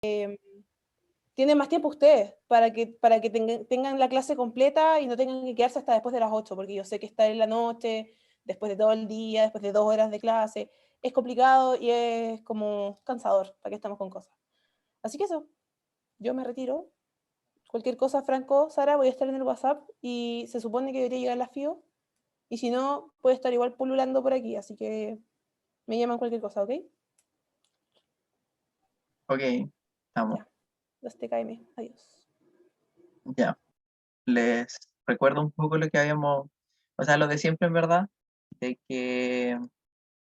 tienen más tiempo ustedes para que tengan la clase completa y no tengan que quedarse hasta después de las 8, porque yo sé que estar en la noche, después de todo el día, después de 2 horas de clase, es complicado y es como cansador, para que estamos con cosas. Así que eso, yo me retiro. Cualquier cosa, Franco, Sara, voy a estar en el WhatsApp y se supone que debería llegar la FIO. Y si no, puede estar igual pululando por aquí, así que me llaman cualquier cosa, ¿ok? Ok, estamos. Ya, los TKM, adiós. Ya. Les recuerdo un poco lo que habíamos, o sea, lo de siempre en verdad, de que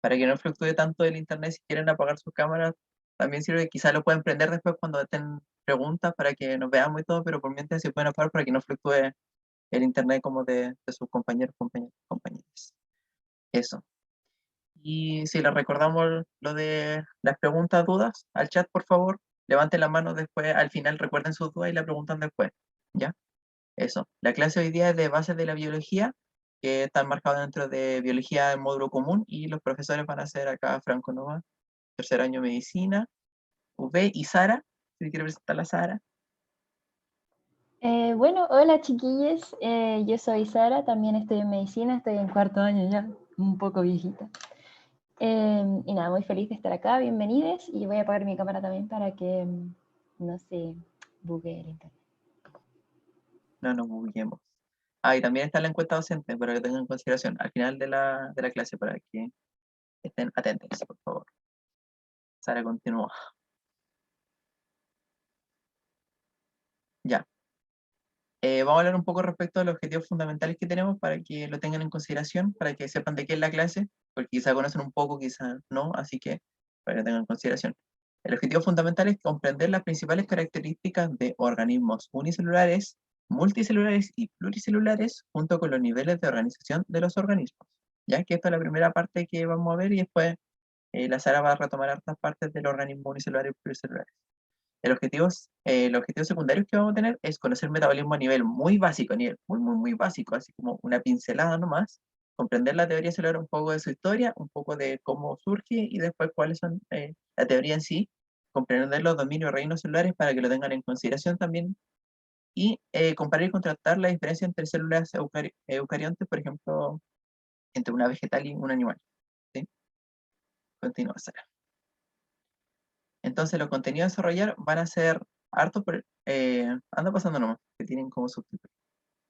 para que no fluctúe tanto el internet, si quieren apagar sus cámaras, también sirve, quizás lo pueden prender después cuando estén preguntas para que nos veamos y todo, pero por mientras se pueden apagar para que no fluctúe el internet como de sus compañeros, compañeras. Eso. Y si les recordamos lo de las preguntas, dudas, al chat, por favor, levanten la mano después, al final recuerden sus dudas y la preguntan después. ¿Ya? Eso. La clase hoy día es de bases de la biología, que está marcado dentro de biología en módulo común, y los profesores van a ser acá Franco Nova, tercer año medicina, V y Sara, si quiere presentar a Sara. Bueno, hola chiquillos, yo soy Sara, también estoy en medicina, estoy en cuarto año ya, un poco viejita. Y nada, muy feliz de estar acá, bienvenidos, y voy a apagar mi cámara también para que no se buguee el internet. No nos buguemos. Ah, y también está la encuesta docente, para que tengan en consideración, al final de la clase, para que estén atentos, por favor. Sara continúa. Ya. Vamos a hablar un poco respecto a los objetivos fundamentales que tenemos para que lo tengan en consideración, para que sepan de qué es la clase, porque quizá conocen un poco, quizá no, así que para que lo tengan en consideración. El objetivo fundamental es comprender las principales características de organismos unicelulares, multicelulares y pluricelulares, junto con los niveles de organización de los organismos. Ya que esta es la primera parte que vamos a ver y después la Sara va a retomar otras partes del organismo unicelular y pluricelular. Los objetivos secundarios que vamos a tener es conocer el metabolismo a nivel muy básico, a nivel muy, muy, muy básico, así como una pincelada nomás, comprender la teoría celular, un poco de su historia, un poco de cómo surge y después cuáles son la teoría en sí, comprender los dominios reinos celulares para que lo tengan en consideración también, y comparar y contrastar la diferencia entre células eucariontes, por ejemplo, entre una vegetal y un animal. ¿Sí? Continúa, Sara. Entonces los contenidos a desarrollar van a ser hartos, anda pasando nomás, que tienen como subtítulos.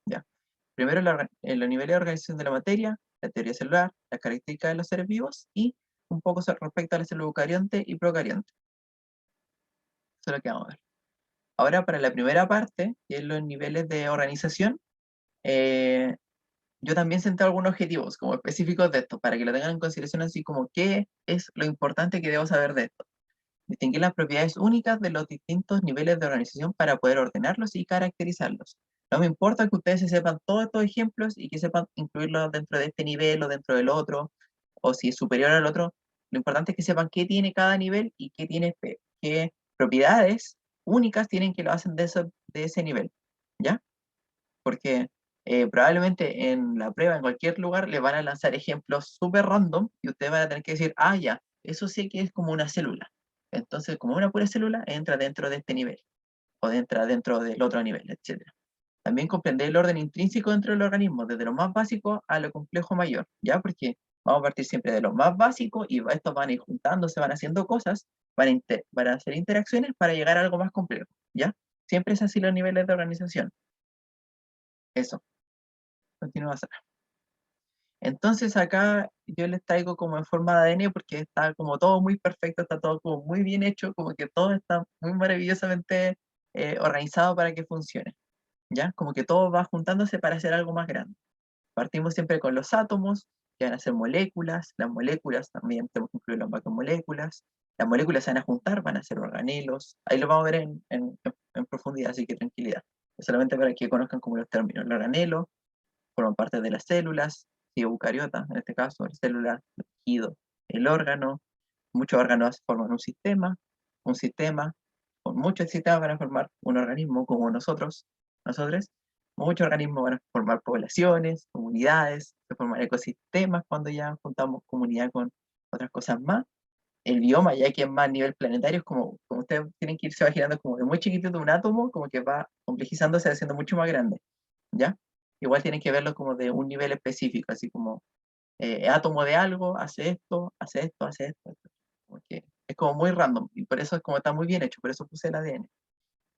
Ya. Primero los niveles de organización de la materia, la teoría celular, las características de los seres vivos y un poco respecto a las células eucarionte y procarionte. Eso es lo que vamos a ver. Ahora para la primera parte, que es los niveles de organización, eh, yo también senté algunos objetivos como específicos de esto, para que lo tengan en consideración así como qué es lo importante que debo saber de esto. Distinguir las propiedades únicas de los distintos niveles de organización para poder ordenarlos y caracterizarlos. No me importa que ustedes se sepan todos estos ejemplos y que sepan incluirlos dentro de este nivel o dentro del otro, o si es superior al otro. Lo importante es que sepan qué tiene cada nivel y qué propiedades únicas tienen que lo hacen de ese nivel. ¿Ya? Porque probablemente en la prueba, en cualquier lugar, le van a lanzar ejemplos súper random y ustedes van a tener que decir, ah, ya, eso sí que es como una célula. Entonces, como una pura célula, entra dentro de este nivel o entra dentro del otro nivel, etcétera. También comprender el orden intrínseco dentro del organismo, desde lo más básico a lo complejo mayor, ¿ya? Porque vamos a partir siempre de lo más básico y estos van a ir juntándose, van haciendo cosas, van a hacer interacciones para llegar a algo más complejo, ¿ya? Siempre es así los niveles de organización. Eso. Continúa. Entonces acá yo les traigo como en forma de ADN porque está como todo muy perfecto, está todo como muy bien hecho, como que todo está muy maravillosamente organizado para que funcione, ¿ya? Como que todo va juntándose para hacer algo más grande. Partimos siempre con los átomos, que van a ser moléculas, las moléculas también tenemos que incluir las macromoléculas, las moléculas se van a juntar, van a ser organelos, ahí lo vamos a ver en profundidad, así que tranquilidad. Es solamente para que conozcan como los términos. El organelo forman parte de las células, y eucariotas, en este caso, la célula, el tejido, el órgano. Muchos órganos forman un sistema, con muchos sistemas van a formar un organismo como nosotros. Muchos organismos van a formar poblaciones, comunidades, se forman ecosistemas cuando ya juntamos comunidad con otras cosas más. el bioma, ya que es más a nivel planetario, es como ustedes tienen que irse imaginando como de muy chiquitito de un átomo, como que va complejizándose, haciendo mucho más grande, ¿ya? Igual tienen que verlo como de un nivel específico, así como átomo de algo, hace esto, hace esto, hace esto. Como que es como muy random, y por eso es como está muy bien hecho, por eso puse el ADN.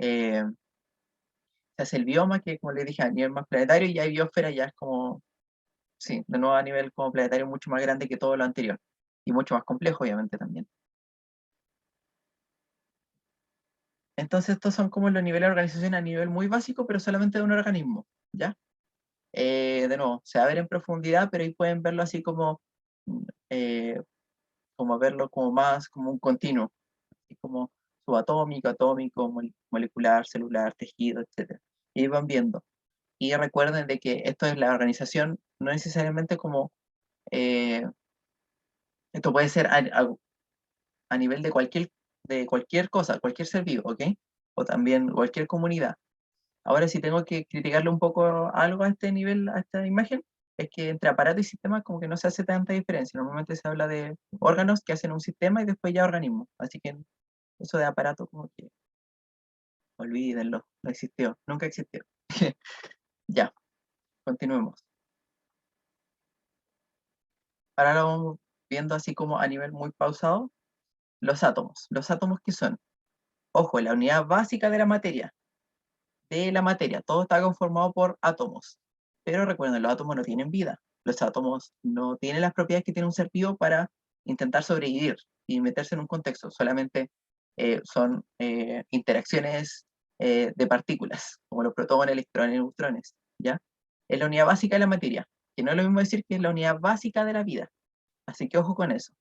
Eh, Se hace el bioma, que como les dije, a nivel más planetario, y hay biosfera ya es como, sí, de nuevo a nivel como planetario mucho más grande que todo lo anterior, y mucho más complejo, obviamente, también. Entonces, estos son como los niveles de organización a nivel muy básico, pero solamente de un organismo, ¿ya? De nuevo, se va a ver en profundidad, pero ahí pueden verlo así eh, como verlo como más como un continuo, así como subatómico, atómico, molecular, celular, tejido, etc. Y ahí van viendo. Y recuerden de que esto es la organización, no necesariamente como, eh, esto puede ser a nivel de cualquier cosa, cualquier ser vivo, ¿ok? O también cualquier comunidad. Ahora, si tengo que criticarle un poco algo a este nivel, a esta imagen, es que entre aparato y sistema como que no se hace tanta diferencia. Normalmente se habla de órganos que hacen un sistema y después ya organismos. Así que eso de aparato como que olvídenlo, no existió, nunca existió. Ya, continuemos. Ahora lo vamos viendo así como a nivel muy pausado. Los átomos. ¿Los átomos qué son? Ojo, la unidad básica de la materia. Todo está conformado por átomos. Pero recuerden, los átomos no tienen vida. Los átomos no tienen las propiedades que tiene un ser vivo para intentar sobrevivir y meterse en un contexto. Solamente son interacciones de partículas, como los protones, electrones y neutrones, ¿ya? Es la unidad básica de la materia, que no es lo mismo decir que es la unidad básica de la vida. Así que ojo con eso.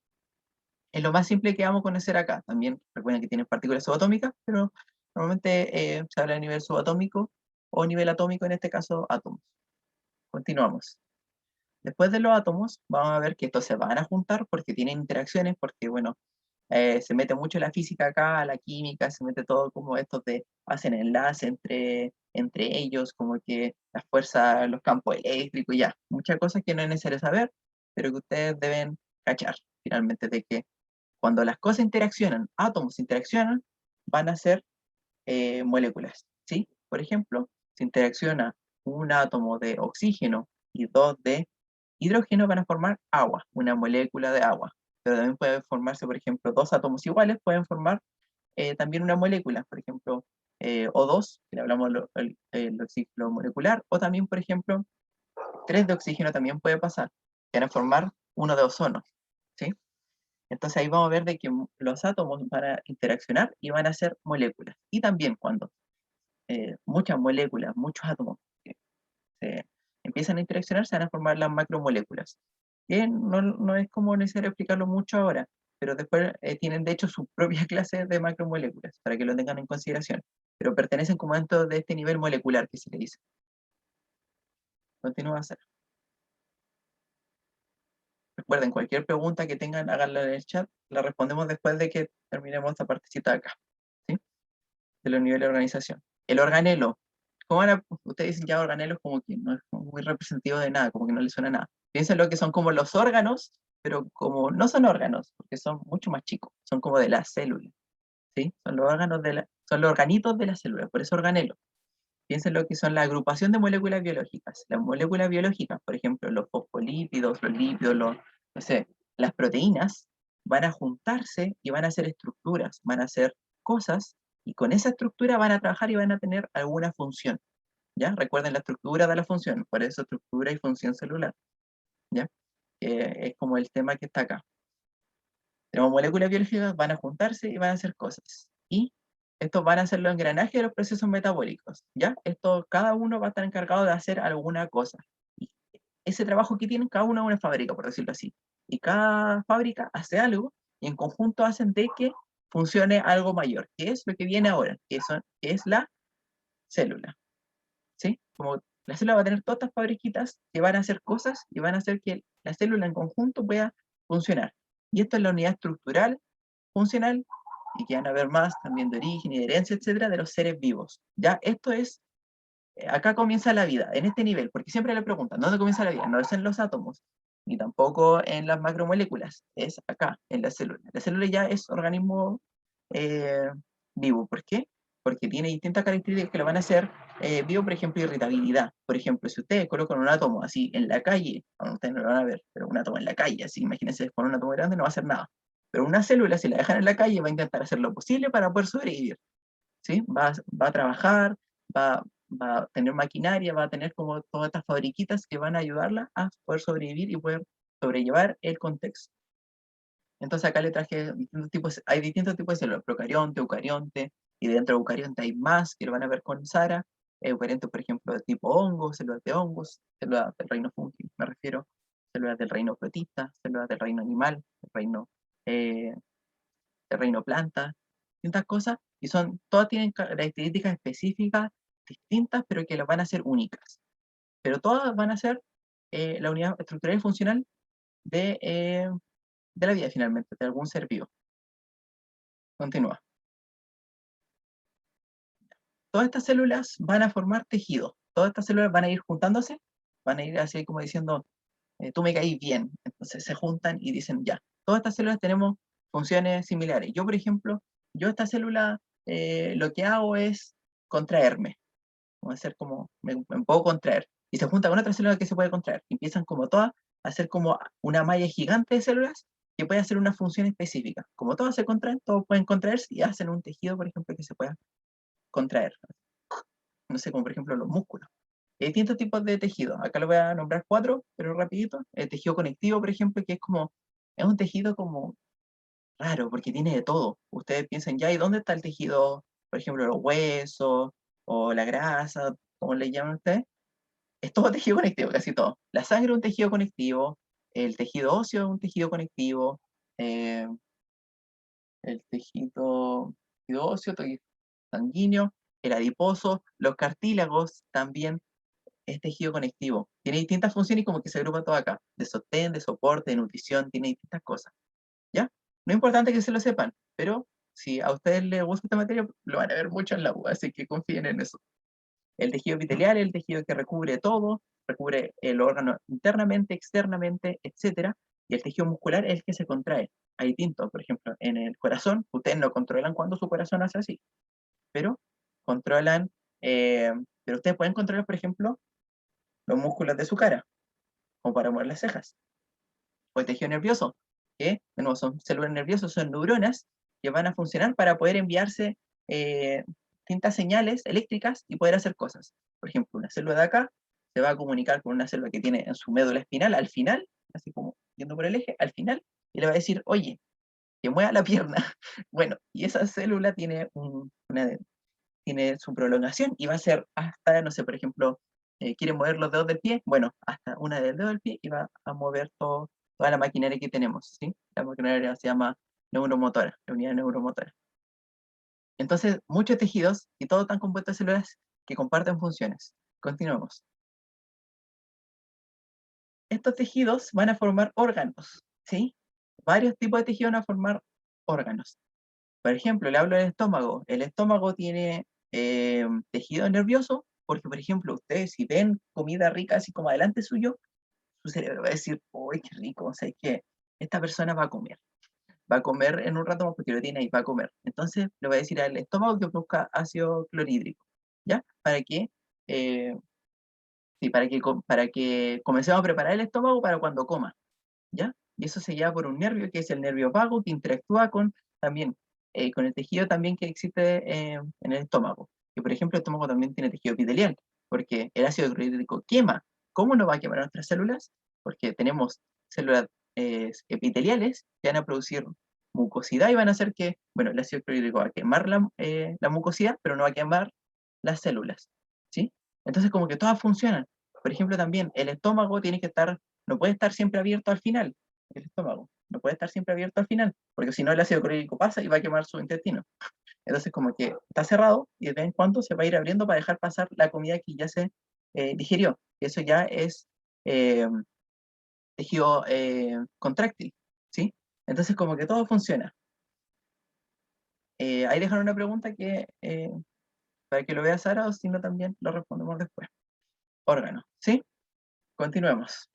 Es lo más simple que vamos a conocer acá. También recuerden que tienen partículas subatómicas, pero normalmente se habla de nivel subatómico o nivel atómico, en este caso átomos. Continuamos. Después de los átomos, vamos a ver que estos se van a juntar porque tienen interacciones, porque bueno, se mete mucho la física acá, la química, se mete todo como estos de, hacen enlace entre ellos, como que las fuerzas, los campos eléctricos, ya, muchas cosas que no es necesario saber, pero que ustedes deben cachar finalmente de que cuando las cosas interaccionan, átomos interaccionan, van a ser moléculas, ¿sí? Por ejemplo, si interacciona un átomo de oxígeno y dos de hidrógeno, van a formar agua, una molécula de agua. Pero también pueden formarse, por ejemplo, dos átomos iguales, pueden formar también una molécula, por ejemplo, O2, que le hablamos el oxígeno molecular, o también, por ejemplo, tres de oxígeno también puede pasar, que van a formar uno de ozono, ¿sí? Entonces ahí vamos a ver de que los átomos van a interaccionar y van a ser moléculas. Y también cuando muchas moléculas, muchos átomos se empiezan a interaccionar, se van a formar las macromoléculas. Que no es como necesario explicarlo mucho ahora, pero después tienen de hecho su propia clase de macromoléculas, para que lo tengan en consideración. Pero pertenecen como dentro de este nivel molecular que se le dice. Continúa a hacer. Recuerden, cualquier pregunta que tengan, háganla en el chat, la respondemos después de que terminemos esta partecita de acá, ¿sí? De los niveles de organización. El organelo. Ustedes dicen ya organelos como que no es como muy representativo de nada, como que no les suena nada. Piensen lo que son como los órganos, pero como no son órganos, porque son mucho más chicos, son como de la célula, ¿sí? Son los órganos son los organitos de la célula, por eso organelo. Piensen lo que son la agrupación de moléculas biológicas. Las moléculas biológicas, por ejemplo, los fosfolípidos, los lípidos, no sé, las proteínas, van a juntarse y van a hacer estructuras, van a hacer cosas, y con esa estructura van a trabajar y van a tener alguna función. ¿Ya? Recuerden, la estructura da la función, por eso estructura y función celular, ¿ya? Es como el tema que está acá. Tenemos moléculas biológicas, van a juntarse y van a hacer cosas. Y estos van a ser los engranajes de los procesos metabólicos, ¿ya? Cada uno va a estar encargado de hacer alguna cosa. Y ese trabajo que tienen, cada uno es una fábrica, por decirlo así. Y cada fábrica hace algo y en conjunto hacen de que funcione algo mayor, que es lo que viene ahora, que es la célula. ¿Sí? Como la célula va a tener todas estas fabriquitas que van a hacer cosas y van a hacer que la célula en conjunto pueda funcionar. Y esto es la unidad estructural, funcional, y que van a ver más también de origen y de herencia, etcétera, de los seres vivos. Ya, esto es, acá comienza la vida, en este nivel, porque siempre le preguntan, ¿dónde comienza la vida? No es en los átomos, ni tampoco en las macromoléculas, es acá, en la célula. La célula ya es organismo vivo. ¿Por qué? Porque tiene distintas características que lo van a hacer vivo, por ejemplo, irritabilidad. Por ejemplo, si ustedes colocan un átomo así en la calle, bueno, ustedes no lo van a ver, pero un átomo en la calle, así, imagínense, con un átomo grande no va a hacer nada. Pero una célula, si la dejan en la calle, va a intentar hacer lo posible para poder sobrevivir. ¿Sí? Va a trabajar, va a tener maquinaria, va a tener como todas estas fabriquitas que van a ayudarla a poder sobrevivir y poder sobrellevar el contexto. Entonces acá le traje distintos tipos, hay distintos tipos de células, procarionte, eucarionte, y dentro de eucarionte hay más que lo van a ver con Sara. Eucarionte, por ejemplo, de tipo hongos, células de hongos, células del reino fungi, me refiero, células del reino protista, células del reino animal, eh, del reino planta, distintas cosas, y todas tienen características específicas distintas, pero que las van a ser únicas. Pero todas van a ser la unidad estructural y funcional de la vida, finalmente, de algún ser vivo. Continúa. Todas estas células van a formar tejido. Todas estas células van a ir juntándose, van a ir así como diciendo, tú me caís bien. Entonces se juntan y dicen, ya, todas estas células tenemos funciones similares. Yo, por ejemplo, esta célula, lo que hago es contraerme. Como hacer como, me puedo contraer. Y se junta con otra célula que se puede contraer. Empiezan como todas a hacer como una malla gigante de células que puede hacer una función específica. Como todas se contraen, todos pueden contraerse y hacen un tejido, por ejemplo, que se pueda contraer. No sé, como por ejemplo los músculos. Hay distintos tipos de tejido. Acá lo voy a nombrar 4, pero rapidito. El tejido conectivo, por ejemplo, que es un tejido como raro, porque tiene de todo. Ustedes piensan, ya, ¿y dónde está el tejido? Por ejemplo, los huesos, o la grasa, como le llaman ustedes. Es todo tejido conectivo, casi todo. La sangre es un tejido conectivo, el tejido óseo es un tejido conectivo, eh, el tejido óseo, tejido sanguíneo, el adiposo, los cartílagos también es tejido conectivo. Tiene distintas funciones y como que se agrupa todo acá. De sostén, de soporte, de nutrición, tiene distintas cosas. ¿Ya? No es importante que se lo sepan, pero si a ustedes les gusta esta materia, lo van a ver mucho en la U, así que confíen en eso. El tejido epitelial es el tejido que recubre todo, recubre el órgano internamente, externamente, etc. Y el tejido muscular es el que se contrae. Hay distintos, por ejemplo, en el corazón, ustedes no controlan cuando su corazón hace así, pero controlan, pero ustedes pueden controlar, por ejemplo, los músculos de su cara, como para mover las cejas. O el tejido nervioso, que de nuevo son células nerviosas, son neuronas que van a funcionar para poder enviarse distintas señales eléctricas y poder hacer cosas. Por ejemplo, una célula de acá se va a comunicar con una célula que tiene en su médula espinal al final, así como yendo por el eje, al final, y le va a decir, oye, que mueva la pierna. Bueno, y esa célula tiene su prolongación y va a ser hasta, no sé, por ejemplo, quiere mover los dedos del pie, bueno, hasta una del dedo del pie y va a mover toda la maquinaria que tenemos, ¿sí? La maquinaria se llama neuromotora, la unidad neuromotora. Entonces, muchos tejidos y todos están compuestos de células que comparten funciones. Continuamos. Estos tejidos van a formar órganos, ¿sí? Varios tipos de tejidos van a formar órganos. Por ejemplo, le hablo del estómago. El estómago tiene tejido nervioso, porque, por ejemplo, ustedes si ven comida rica así como adelante suyo, su cerebro va a decir, ¡uy, qué rico! O sea, es que esta persona va a comer. Va a comer en un rato más porque lo tiene ahí, va a comer. Entonces, le va a decir al estómago que produzca ácido clorhídrico, ¿ya? Eh, sí, para que comencemos a preparar el estómago para cuando coma, ¿ya? Y eso se lleva por un nervio, que es el nervio vago, que interactúa también con el tejido también que existe en el estómago. Que por ejemplo el estómago también tiene tejido epitelial, porque el ácido clorhídrico quema. ¿Cómo no va a quemar nuestras células? Porque tenemos células epiteliales que van a producir mucosidad y van a hacer que, bueno, el ácido clorhídrico va a quemar la mucosidad, pero no va a quemar las células, ¿sí? Entonces como que todas funcionan. Por ejemplo, también el estómago no puede estar siempre abierto al final, el estómago, no puede estar siempre abierto al final, porque si no el ácido clorhídrico pasa y va a quemar su intestino. Entonces como que está cerrado y de vez en cuando se va a ir abriendo para dejar pasar la comida que ya se digerió. Y eso ya es eh, tejido contráctil, ¿sí? Entonces como que todo funciona. Ahí dejan una pregunta para que lo vea Sara, o si no también lo respondemos después. Órgano, ¿sí? Continuemos.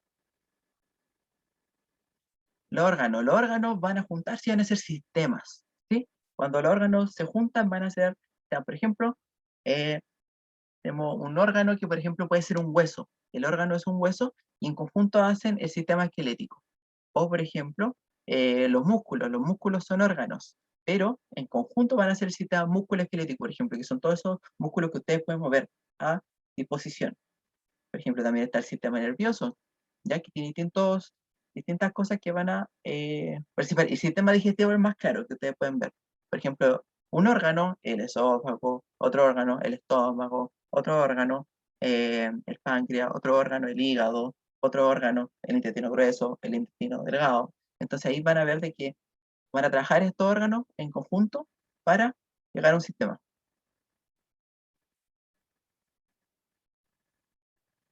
los órganos van a juntarse y van a ser sistemas, ¿sí? Cuando los órganos se juntan van a ser, o sea, por ejemplo, tenemos un órgano que, por ejemplo, puede ser un hueso. El órgano es un hueso y en conjunto hacen el sistema esquelético. O, por ejemplo, los músculos son órganos, pero en conjunto van a ser el sistema músculo esquelético, por ejemplo, que son todos esos músculos que ustedes pueden mover a disposición. Por ejemplo, también está el sistema nervioso, ya que tiene distintas cosas que van a participar. El sistema digestivo es más claro, que ustedes pueden ver. Por ejemplo, un órgano, el esófago, otro órgano, el estómago, otro órgano, el páncreas, otro órgano, el hígado, otro órgano, el intestino grueso, el intestino delgado. Entonces ahí van a ver de que van a trabajar estos órganos en conjunto para llegar a un sistema.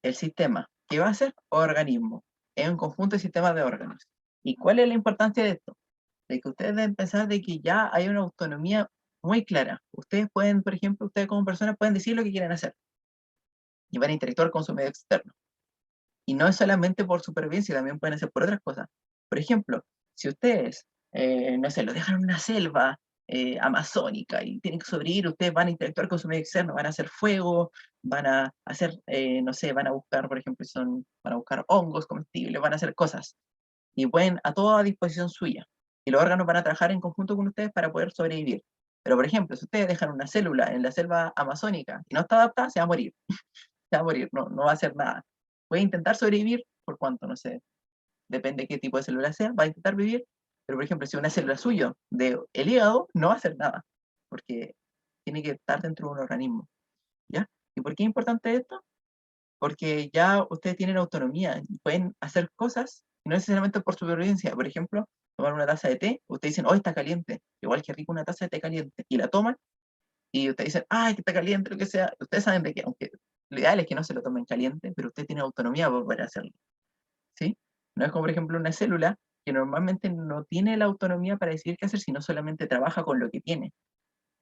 El sistema, ¿qué va a ser? Organismo. Es un conjunto de sistemas de órganos. ¿Y cuál es la importancia de esto? De que ustedes deben pensar de que ya hay una autonomía muy clara. Ustedes pueden, por ejemplo, ustedes como personas pueden decir lo que quieren hacer y van a interactuar con su medio externo. Y no es solamente por supervivencia, también pueden hacer por otras cosas. Por ejemplo, si ustedes, no sé, lo dejan en una selva amazónica y tienen que sobrevivir, ustedes van a interactuar con su medio externo, van a hacer fuego, van a hacer, no sé, van a buscar, por ejemplo, van a buscar hongos comestibles, van a hacer cosas. Y pueden, a toda disposición suya. Y los órganos van a trabajar en conjunto con ustedes para poder sobrevivir. Pero, por ejemplo, si ustedes dejan una célula en la selva amazónica y no está adaptada, se va a morir. Se va a morir, no va a hacer nada. Puede intentar sobrevivir, por cuánto, no sé, depende de qué tipo de célula sea, va a intentar vivir, pero por ejemplo, si una célula suya del hígado, no va a hacer nada, porque tiene que estar dentro de un organismo, ¿ya? ¿Y por qué es importante esto? Porque ya ustedes tienen autonomía, y pueden hacer cosas, no necesariamente por supervivencia. Por ejemplo, tomar una taza de té, ustedes dicen, oh, está caliente, igual que rico una taza de té caliente, y la toman, y ustedes dicen, ay, que está caliente, lo que sea. Ustedes saben de que, aunque lo ideal es que no se lo tomen caliente, pero ustedes tienen autonomía para poder hacerlo, ¿sí? No es como, por ejemplo, una célula que normalmente no tiene la autonomía para decidir qué hacer, sino solamente trabaja con lo que tiene.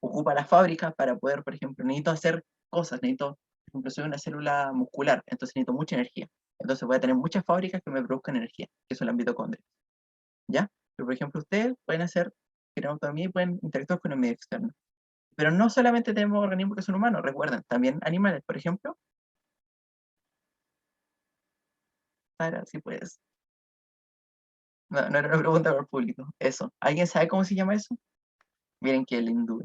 Ocupa la fábrica para poder, por ejemplo, necesito hacer cosas, necesito, por ejemplo, soy una célula muscular, entonces necesito mucha energía. Entonces voy a tener muchas fábricas que me produzcan energía, que son las mitocondrias, ¿ya? Pero, por ejemplo, ustedes pueden hacer, tienen autonomía y pueden interactuar con el medio externo. Pero no solamente tenemos organismos que son humanos, recuerden, también animales, por ejemplo. Para, si puedes. No, no era una pregunta para el público. Eso. ¿Alguien sabe cómo se llama eso? Miren qué lindo.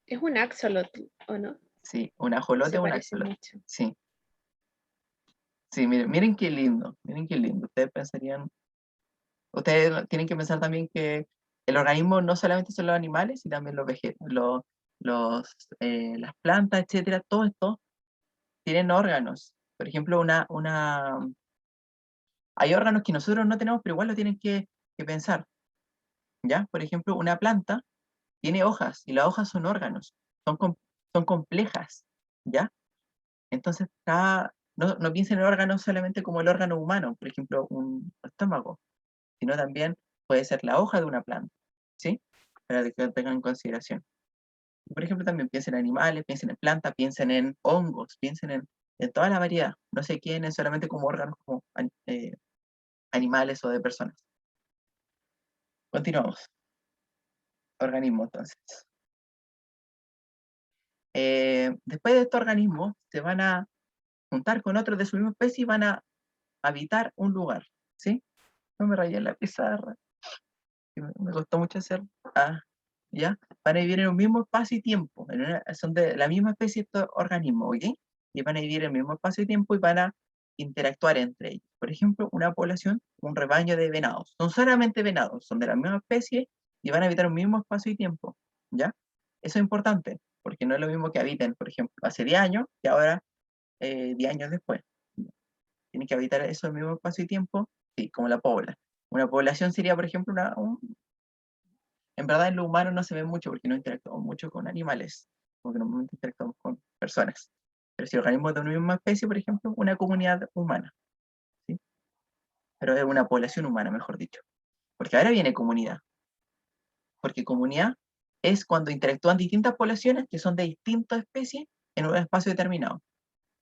Es un axolotl, ¿o no? Sí, un ajolote Se o un parece axolotl. mucho. Sí. Sí, miren qué lindo. Miren qué lindo. Ustedes pensarían. Ustedes tienen que pensar también que el organismo no solamente son los animales, sino también los vegetales, las plantas, etcétera. Todo esto tienen órganos. Por ejemplo, hay órganos que nosotros no tenemos, pero igual lo tienen que pensar. ¿Ya? Por ejemplo, una planta tiene hojas y las hojas son órganos, son complejas, ¿ya? Entonces, no piensen en órganos solamente como el órgano humano, por ejemplo, un estómago, sino también puede ser la hoja de una planta, ¿sí? Para que lo tengan en consideración. Por ejemplo, también piensen en animales, piensen en plantas, piensen en hongos, piensen en toda la variedad. No se queden solamente como órganos como animales o de personas. Continuamos. Organismo, entonces. Después de estos organismos, se van a juntar con otros de su misma especie y van a habitar un lugar, ¿sí? No me rayé en la pizarra, que me costó mucho hacer. ¿Ya? Van a vivir en un mismo espacio y tiempo, son de la misma especie de estos organismos, ¿ok? Y van a vivir en el mismo espacio y tiempo y van a interactuar entre ellos. Por ejemplo, una población, un rebaño de venados. Son solamente venados, son de la misma especie y van a habitar un mismo espacio y tiempo, ¿ya? Eso es importante, porque no es lo mismo que habiten, por ejemplo, hace 10 años y ahora 10 años después. Tienen que habitar esos mismos espacio y tiempo, sí, como la pobla. Una población sería, por ejemplo, en verdad en lo humano no se ve mucho porque no interactuamos mucho con animales, porque normalmente interactuamos con personas. Pero si organismos de una misma especie, por ejemplo, una comunidad humana, ¿sí? Pero es una población humana, mejor dicho. Porque ahora viene comunidad. Porque comunidad es cuando interactúan distintas poblaciones que son de distintas especies en un espacio determinado.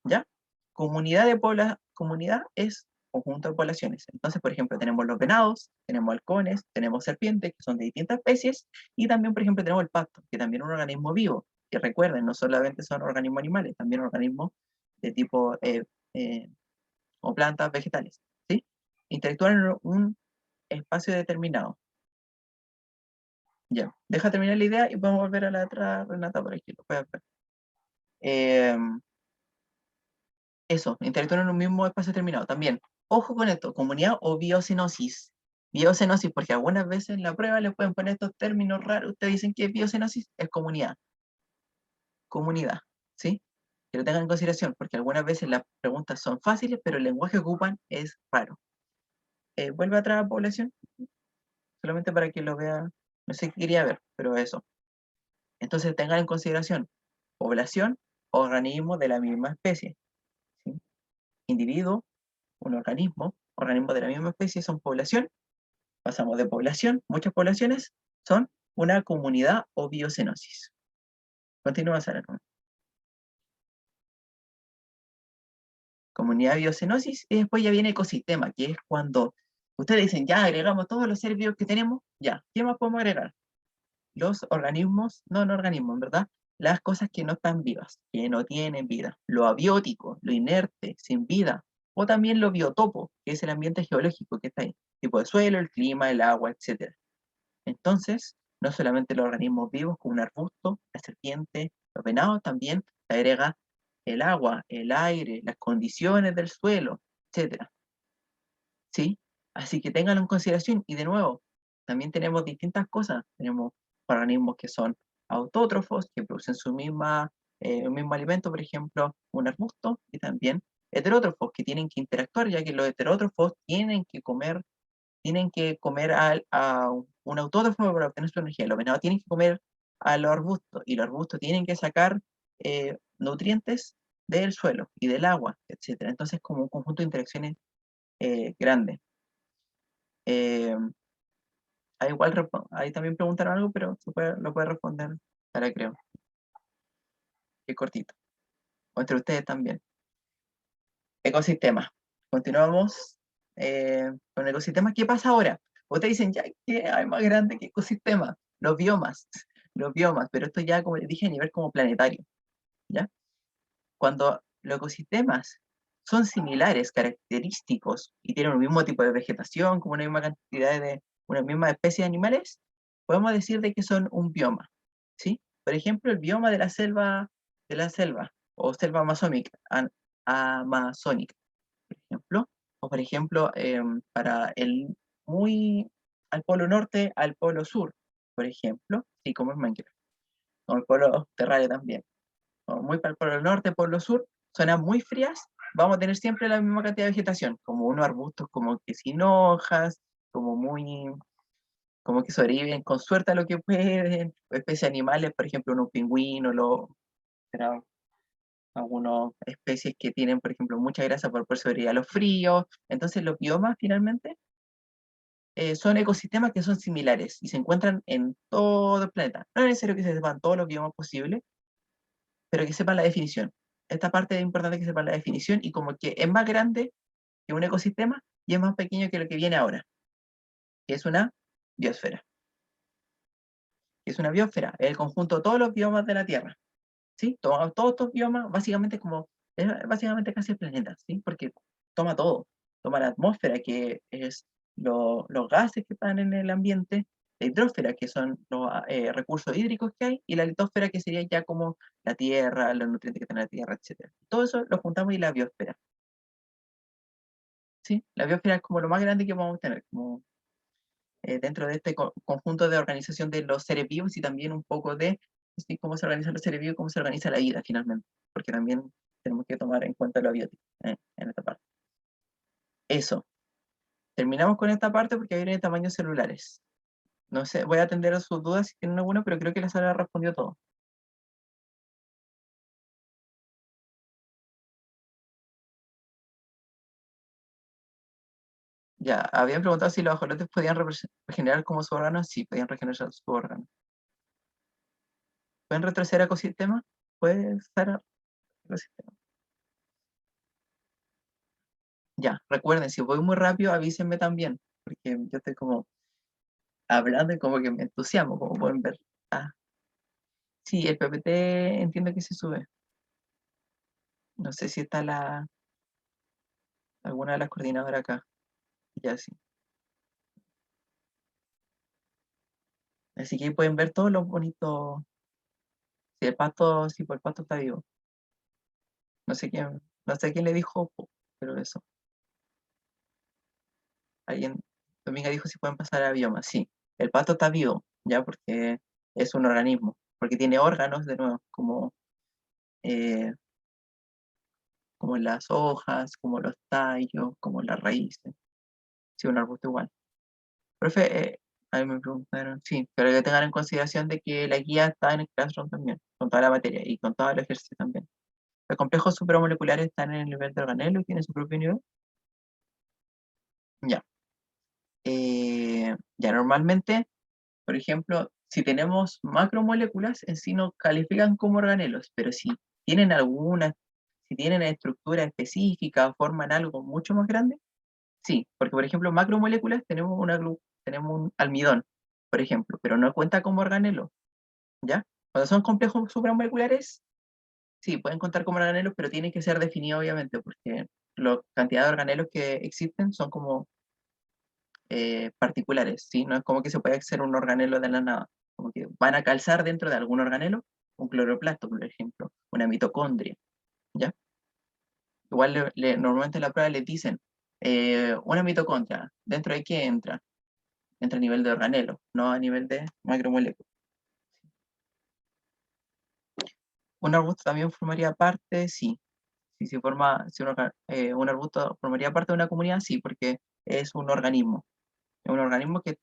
¿Ya? Comunidad es conjunto de poblaciones. Entonces, por ejemplo, tenemos los venados, tenemos halcones, tenemos serpientes, que son de distintas especies, y también, por ejemplo, tenemos el pasto, que también es un organismo vivo, que recuerden, no solamente son organismos animales, también organismos de tipo o plantas vegetales, ¿sí? Interactúan en un espacio determinado. Ya, deja terminar la idea y podemos volver a la otra, Renata, por aquí, lo puedes ver. Eso, interactúan en un mismo espacio determinado. También, ojo con esto, comunidad o biocenosis. Biocenosis, porque algunas veces en la prueba le pueden poner estos términos raros. Ustedes dicen que biocenosis es comunidad. Comunidad, ¿sí? Que lo tengan en consideración, porque algunas veces las preguntas son fáciles, pero el lenguaje que ocupan es raro. Vuelve atrás a población, solamente para que lo vea. No sé qué quería ver, pero eso. Entonces tengan en consideración población, organismo de la misma especie, ¿sí? Individuo, un organismo de la misma especie son población, pasamos de población, muchas poblaciones son una comunidad o biocenosis. Continúa, Sara. Comunidad biocenosis y después ya viene ecosistema, que es cuando ustedes dicen, ya agregamos todos los seres vivos que tenemos, ya, ¿qué más podemos agregar? Los organismos, no organismos, ¿verdad? Las cosas que no están vivas, que no tienen vida, lo abiótico, lo inerte, sin vida, o también lo biotopo, que es el ambiente geológico que está ahí, tipo de suelo, el clima, el agua, etc. Entonces, no solamente los organismos vivos como un arbusto, la serpiente, los venados, también se agrega el agua, el aire, las condiciones del suelo, etc. ¿Sí? Así que ténganlo en consideración. Y de nuevo, también tenemos distintas cosas. Tenemos organismos que son autótrofos, que producen su mismo alimento, por ejemplo, un arbusto, y también heterótrofos, que tienen que interactuar, ya que los heterótrofos tienen que comer a un autótrofo para obtener su energía. Los venados tienen que comer a los arbustos, y los arbustos tienen que sacar nutrientes del suelo y del agua, etc. Entonces, como un conjunto de interacciones grande. Ahí también preguntaron algo, pero lo puede responder Sara, creo. Que cortito. O entre ustedes también. Ecosistema. Continuamos con ecosistemas. ¿Qué pasa ahora? Ustedes dicen, ya, ¿qué hay más grande que ecosistema? Los biomas. Los biomas, pero esto ya, como les dije, a nivel como planetario. ¿Ya? Cuando los ecosistemas son similares, característicos, y tienen un mismo tipo de vegetación, como una misma cantidad de, una misma especie de animales, podemos decir de que son un bioma, ¿sí? Por ejemplo, el bioma de la selva, o selva amazónica, por ejemplo, o por ejemplo, para el muy al polo norte, al polo sur, por ejemplo, sí, como es Minecraft, o el polo terráqueo también, o muy para el polo norte, polo sur, zonas muy frías, vamos a tener siempre la misma cantidad de vegetación, como unos arbustos como que sin hojas, como muy, como que sobreviven con suerte a lo que pueden, o especies animales, por ejemplo, unos pingüinos, algunas especies que tienen, por ejemplo, mucha grasa por poder sobrevivir a los fríos. Entonces los biomas finalmente son ecosistemas que son similares y se encuentran en todo el planeta. No es necesario que se sepan todos los biomas posibles, pero que sepan la definición. Esta parte es importante que sepan la definición y como que es más grande que un ecosistema y es más pequeño que lo que viene ahora, que es una biosfera. Que es una biosfera, es el conjunto de todos los biomas de la Tierra. ¿Sí? Todos estos biomas, básicamente es básicamente casi el planeta, ¿sí? Porque toma todo, toma la atmósfera, que es los gases que están en el ambiente, la hidrósfera, que son los recursos hídricos que hay, y la litosfera, que sería ya como la tierra, los nutrientes que tiene la tierra, etc. Todo eso lo juntamos y la biosfera. ¿Sí? La biosfera es como lo más grande que podemos tener, como dentro de este conjunto de organización de los seres vivos y también un poco de ¿sí? Cómo se organizan los seres vivos y cómo se organiza la vida finalmente, porque también tenemos que tomar en cuenta lo biótico en esta parte. Eso. Terminamos con esta parte porque viene de tamaños celulares. No sé, voy a atender a sus dudas si tienen alguna, pero creo que la Sara respondió todo. Ya, habían preguntado si los ajolotes podían regenerar como su órgano. Sí, podían regenerar su órgano. ¿Pueden retroceder a ecosistemas? ¿Puede estar ecosistema? Ya, recuerden, si voy muy rápido, avísenme también, porque yo estoy como hablando y como que me entusiasmo, como pueden ver. Ah, sí, el PPT entiendo que se sube. No sé si está alguna de las coordinadoras acá. Ya sí. Así que ahí pueden ver todos los bonitos. Si el pasto, sí, pues el pasto está vivo. No sé quién le dijo, pero eso. Alguien, Dominga dijo si pueden pasar a bioma. Sí, el pasto está vivo, ya, porque es un organismo, porque tiene órganos, de nuevo, eh, como las hojas, como los tallos, como las raíces. Sí, un arbusto igual. Profe, a mí me preguntaron, sí, pero que tengan en consideración de que la guía está en el Classroom también, con toda la materia y con todo el ejercicio también. Los complejos supramoleculares están en el nivel de organelo y tienen su propio nivel. Ya. Ya normalmente, por ejemplo, si tenemos macromoléculas, en sí no califican como organelos, pero tienen si tienen estructura específica, forman algo mucho más grande, sí, porque por ejemplo, macromoléculas tenemos un almidón, por ejemplo, pero no cuenta como organelo, ¿ya? Cuando son complejos supramoleculares, sí, pueden contar como organelos, pero tienen que ser definidos obviamente, porque la cantidad de organelos que existen son como particulares, ¿sí? No es como que se pueda hacer un organelo de la nada, como que van a calzar dentro de algún organelo, un cloroplasto, por ejemplo, una mitocondria, ¿ya? Igual normalmente en la prueba les dicen, una mitocondria, ¿dentro de qué entra? Entra a nivel de organelo, no a nivel de macromolécula. Un arbusto también formaría parte, sí. Si un arbusto formaría parte de una comunidad, sí, porque es un organismo. Es un organismo que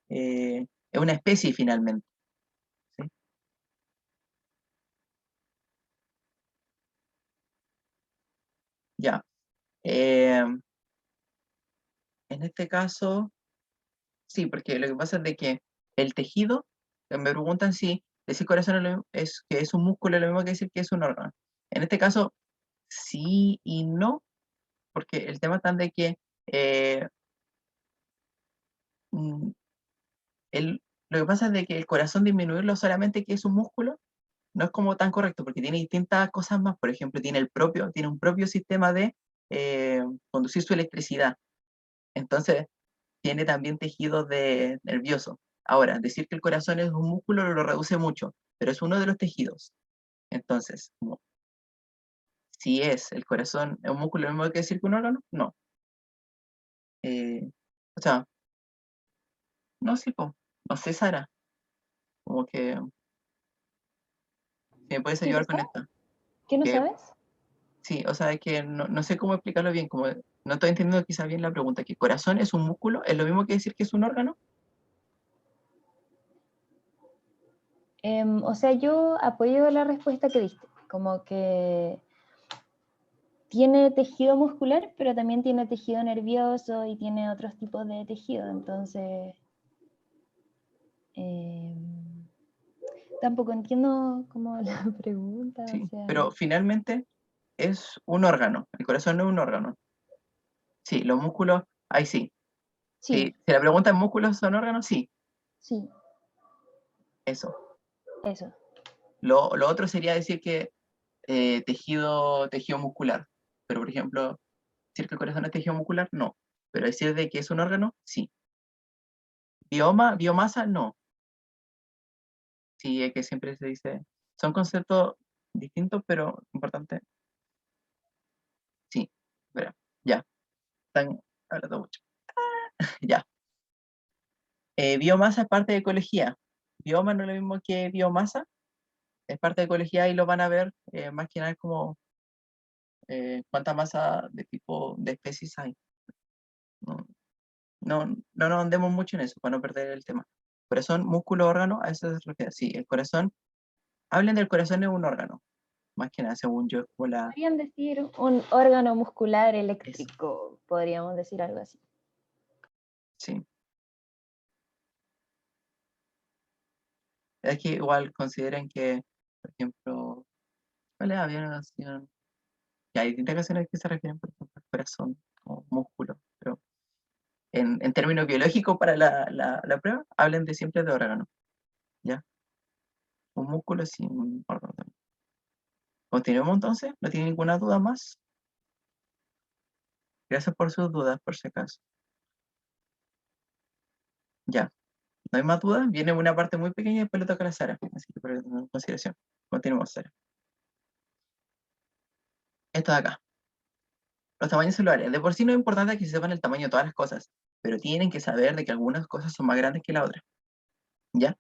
es una especie finalmente. ¿Sí? Ya. Eh, en este caso, sí, porque lo que pasa es de que el tejido, me preguntan si decir corazón que es un músculo es lo mismo que decir que es un órgano. En este caso, sí y no, porque el tema está en de que eh, mm, lo que pasa es de que el corazón disminuirlo solamente que es un músculo no es como tan correcto, porque tiene distintas cosas más. Por ejemplo, tiene un propio sistema de conducir su electricidad. Entonces, tiene también tejido nervioso. Ahora, decir que el corazón es un músculo lo reduce mucho, pero es uno de los tejidos. Entonces, si es el corazón es un músculo, ¿lo mismo que decir que un órgano? No. Eh, o sea, no, sí, po. No sé, Sara, como que si me puedes ¿Qué ayudar con cosa? esto. ¿Qué no Que sabes? sí, o sea, es que no sé cómo explicarlo bien, como no estoy entendiendo quizá bien la pregunta, que corazón es un músculo, ¿es lo mismo que decir que es un órgano? O sea, yo apoyo la respuesta que diste, como que tiene tejido muscular, pero también tiene tejido nervioso y tiene otros tipos de tejido, entonces tampoco entiendo como la pregunta, o Sí, sea, pero finalmente es un órgano, el corazón no es un órgano. Sí, los músculos, ahí sí. sí, Sí, si la pregunta es músculos son órganos, sí, sí, eso. eso. Lo otro sería decir que tejido muscular. Pero, por ejemplo, decir que el corazón es tejido muscular, no. Pero decir de que es un órgano, sí. Biomasa, no. Sí, es que siempre se dice. Son conceptos distintos, pero importantes. Sí, pero ya. Están hablando mucho. Ya. Biomasa es parte de ecología. Bioma no es lo mismo que biomasa, es parte de ecología y lo van a ver más que nada como cuánta masa de tipo de especies hay. No, no nos andemos mucho en eso para no perder el tema. Corazón, músculo, órgano, a eso se refiere. Sí, el corazón, hablen del corazón es un órgano, más que nada, según yo, es como Podrían decir un órgano muscular es, eléctrico, podríamos decir algo así. sí. Es que igual consideren que, por ejemplo, ¿cuál es? Había una canción, y hay distintas canciones que se refieren, por ejemplo, al corazón. como músculo, pero en términos biológicos para la prueba, hablen de siempre de órgano, ¿ya? Un músculo sin un órgano también. Continuemos entonces, ¿no tiene ninguna duda más? Gracias por sus dudas, por si acaso. Ya, no hay más dudas, viene una parte muy pequeña y después le toca a la Sara, así que por en consideración. Continuemos, Sara. Esto de acá. Los tamaños celulares. De por sí no es importante que se sepan el tamaño de todas las cosas, pero tienen que saber de que algunas cosas son más grandes que la otra. ¿Ya?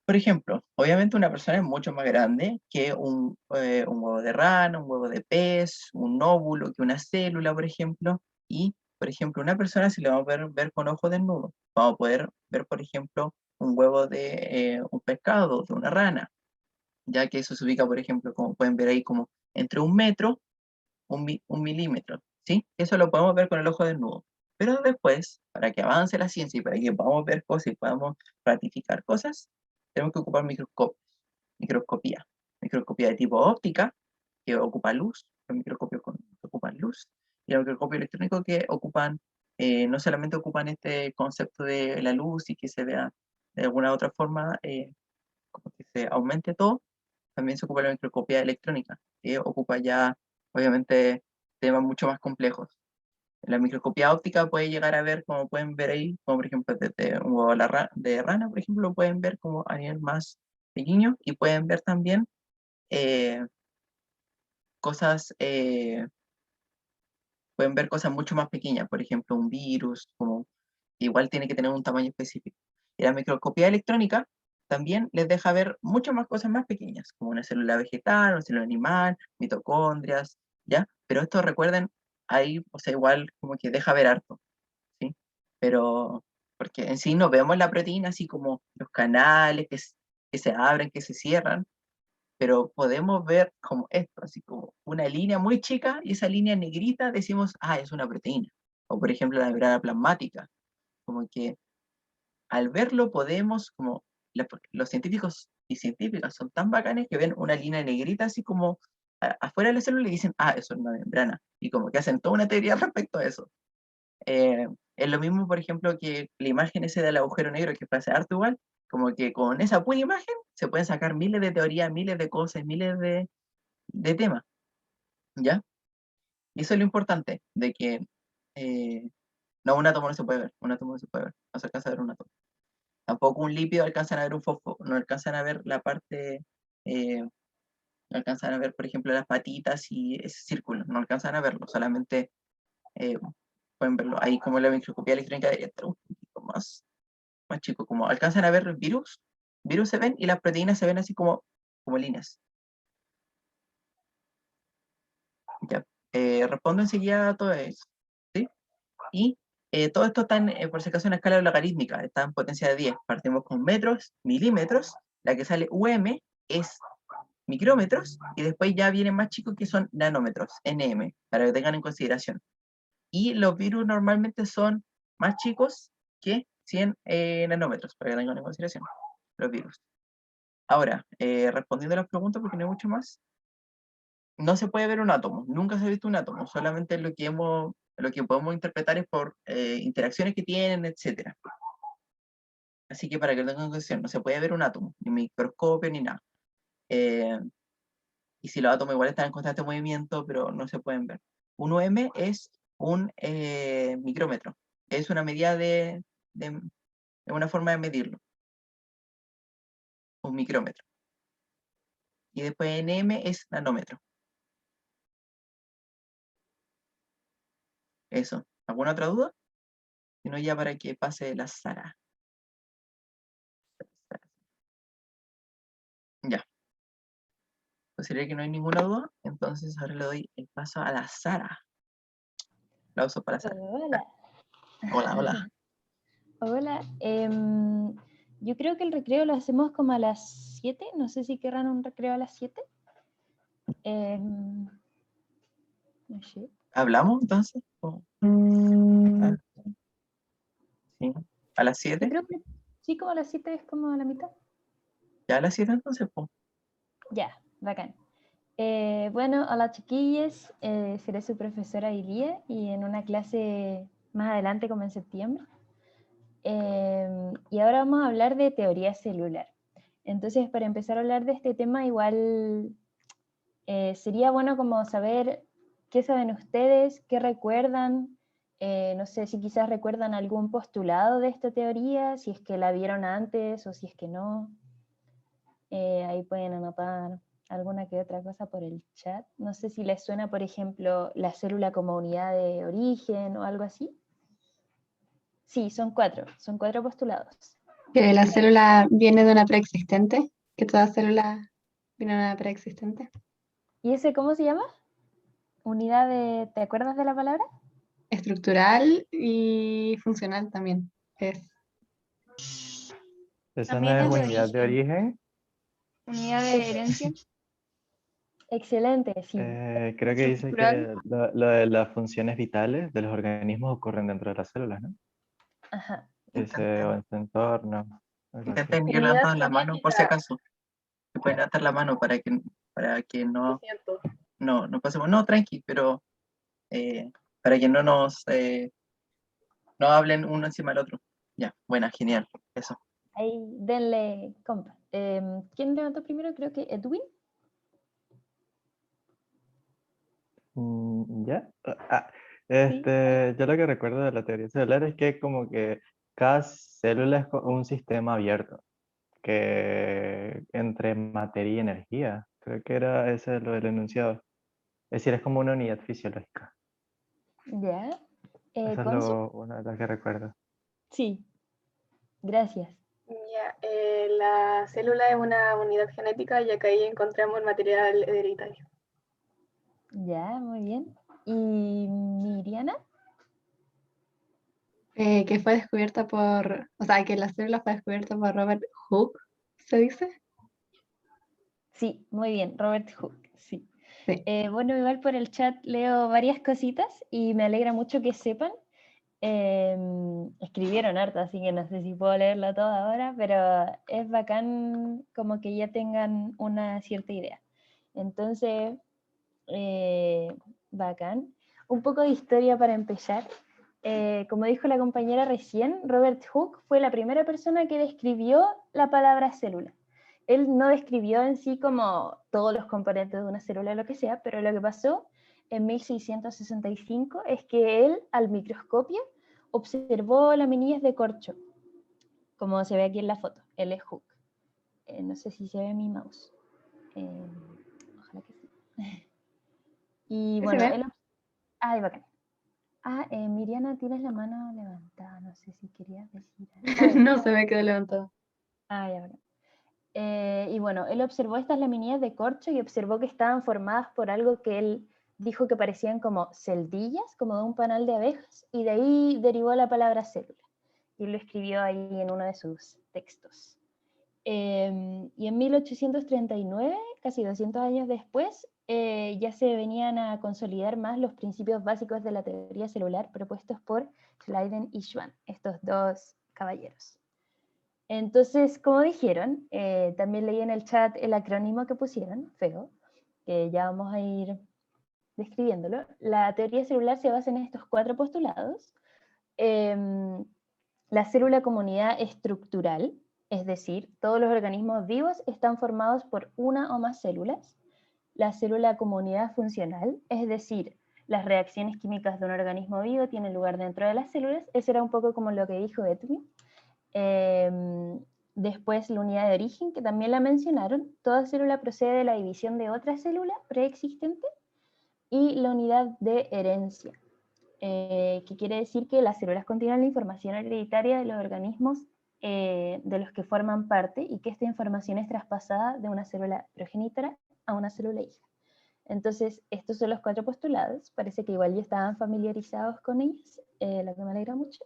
Por ejemplo, obviamente una persona es mucho más grande que un huevo de rana, un huevo de pez, un óvulo, que una célula, por ejemplo. Y, por ejemplo, una persona se le va a ver con ojo desnudo. Vamos a poder ver, por ejemplo, un huevo de un pescado, de una rana, ya que eso se ubica, por ejemplo, como pueden ver ahí, como entre 1 metro, un milímetro, ¿sí? Eso lo podemos ver con el ojo desnudo. Pero después, para que avance la ciencia y para que podamos ver cosas y podamos ratificar cosas, tenemos que ocupar microscopía. Microscopía de tipo óptica, que ocupa luz, los microscopios que ocupan luz, y el microscopio electrónico que ocupan, no solamente ocupan este concepto de la luz y que se vea de alguna otra forma, como que se aumente todo, también se ocupa la microscopía electrónica, que ocupa ya, obviamente, temas mucho más complejos. La microscopía óptica puede llegar a ver, como pueden ver ahí, como por ejemplo desde un huevo de rana, por ejemplo, lo pueden ver como a nivel más pequeño y pueden ver también eh, cosas, pueden ver cosas mucho más pequeñas, por ejemplo, un virus, como igual tiene que tener un tamaño específico. Y la microscopía electrónica también les deja ver muchas más cosas más pequeñas, como una célula vegetal, una célula animal, mitocondrias, ¿ya? Pero esto recuerden, ahí, o sea, igual como que deja ver harto, ¿sí? Pero, porque en sí no vemos la proteína así como los canales que se abren, que se cierran, pero podemos ver como esto, así como una línea muy chica y esa línea negrita decimos, ah, es una proteína. O por ejemplo la membrana plasmática, como que al verlo podemos, como los científicos y científicas son tan bacanes que ven una línea negrita así como afuera de la célula y dicen, ah, eso es una membrana. Y como que hacen toda una teoría respecto a eso. Es lo mismo, por ejemplo, que la imagen ese del agujero negro que pasa harto igual, como que con esa pura imagen se pueden sacar miles de teorías, miles de cosas, miles de temas, ¿ya? Y eso es lo importante, de que eh, no, un átomo no se puede ver, un átomo no se puede ver, no se alcanza a ver un átomo. Tampoco un lípido alcanzan a ver un fosfo, no alcanzan a ver la parte, no alcanzan a ver, por ejemplo, las patitas y ese círculo, no alcanzan a verlo, solamente eh, pueden verlo. Ahí como la microscopía electrónica debería estar un poquito más chico, como alcanzan a ver virus se ven y las proteínas se ven así como líneas. Ya, respondo enseguida a todo eso, ¿sí? Y todo esto está, por si acaso, en una escala logarítmica, está en potencia de 10. Partimos con metros, milímetros, la que sale es micrómetros, y después ya vienen más chicos que son nanómetros, nm, para que tengan en consideración. Y los virus normalmente son más chicos que 100 nanómetros, para que tengan en consideración los virus. Ahora, respondiendo a las preguntas, porque no hay mucho más, no se puede ver un átomo, nunca se ha visto un átomo, solamente lo que podemos interpretar es por interacciones que tienen, etc. Así que para que lo tengan en consideración, no se puede ver un átomo, ni microscopio, ni nada. Eh, y si los átomos igual están en constante movimiento, pero no se pueden ver. Un UM es un micrómetro, es una medida de una forma de medirlo, un micrómetro. Y después nm es nanómetro. Eso. ¿Alguna otra duda? Si no, ya para que pase la Sara. Ya. Pues sería que no hay ninguna duda. Entonces ahora le doy el paso a la Sara. Aplausos para Sara. Hola. Hola, hola. Hola. Yo creo que el recreo lo hacemos como a las 7. No sé si querrán un recreo a las 7. No sé. ¿Hablamos entonces? Ah, sí. ¿A las Yo 7? creo que sí, como a las 7 es como a la mitad. ¿Ya a las 7 entonces? Po. Ya, bacán. Bueno, hola chiquillos, seré su profesora hoy día y en una clase más adelante como en septiembre. Y ahora vamos a hablar de teoría celular. Entonces, para empezar a hablar de este tema, igual sería bueno como saber qué saben ustedes, qué recuerdan, no sé si quizás recuerdan algún postulado de esta teoría, si es que la vieron antes o si es que no. Ahí pueden anotar alguna que otra cosa por el chat. No sé si les suena, por ejemplo, la célula como unidad de origen o algo así. Sí, son cuatro postulados. Que la célula viene de una preexistente, que toda célula viene de una preexistente. ¿Y ese cómo se llama? Unidad de... ¿Te acuerdas de la palabra? Estructural y funcional también. Es. Esa no También es es de unidad de origen. unidad de herencia. Excelente, sí. Creo que dice Estructural. que lo de las funciones vitales de los organismos ocurren dentro de las células, ¿no? Ajá. Dice, o en su entorno. algo así. Intenten ir Unidad levantando la mano por si genética. acaso. Se pueden levantar la mano para que Lo no, siento. no pasemos. No, tranqui, pero para que no hablen uno encima del otro. Ya, buena, genial. Eso. Ahí, denle compa. ¿Quién levantó primero? Creo que Edwin. ¿Ya? Yo lo que recuerdo de la teoría celular es que como que cada célula es un sistema abierto, que entre materia y energía, creo que era ese lo del enunciado. Es decir, es como una unidad fisiológica. Ya. Eso es Consu. uno de los que recuerdo. Sí. Gracias. Ya, la célula es una unidad genética, ya que ahí encontramos material hereditario. Ya, muy bien. ¿Y Miriana? Que fue descubierta por, o sea, que la célula fue descubierta por Robert Hooke, ¿se dice? Sí, muy bien. Robert Hooke, sí. Sí. Bueno, igual por el chat leo varias cositas y me alegra mucho que sepan. Escribieron harto, así que no sé si puedo leerla toda ahora, pero es bacán como que ya tengan una cierta idea. Entonces, bacán. Un poco de historia para empezar. Como dijo la compañera recién, Robert Hooke fue la primera persona que describió la palabra célula. Él no describió en sí como todos los componentes de una célula o lo que sea, pero lo que pasó en 1665 es que él, al microscopio, observó laminillas de corcho, como se ve aquí en la foto. Él es Hooke. No sé si se ve mi mouse. Ojalá que sí. Y ¿Sí se bueno, ve? él... Ah, bacán. Miriana, tienes la mano levantada, no sé si querías decir algo. No se ve, quedó levantado. Ya, bueno. Y bueno, él observó estas laminillas de corcho y observó que estaban formadas por algo que él dijo que parecían como celdillas, como de un panal de abejas, y de ahí derivó la palabra célula. Y él lo escribió ahí en uno de sus textos. Y en 1839, casi 200 años después, ya se venían a consolidar más los principios básicos de la teoría celular propuestos por Schleiden y Schwann, estos dos caballeros. Entonces, como dijeron, también leí en el chat el acrónimo que pusieron, FEO, que ya vamos a ir describiéndolo. La teoría celular se basa en estos cuatro postulados. La célula como unidad estructural, es decir, todos los organismos vivos están formados por una o más células. La célula como unidad funcional, es decir, las reacciones químicas de un organismo vivo tienen lugar dentro de las células. Eso era un poco como lo que dijo Edwin. Después la unidad de origen, que también la mencionaron. Toda célula procede de la división de otra célula preexistente. Y la unidad de herencia, que quiere decir que las células contienen la información hereditaria de los organismos de los que forman parte y que esta información es traspasada de una célula progenitora a una célula hija. Entonces, estos son los cuatro postulados. Parece que igual ya estaban familiarizados con ellos, lo que me alegra mucho.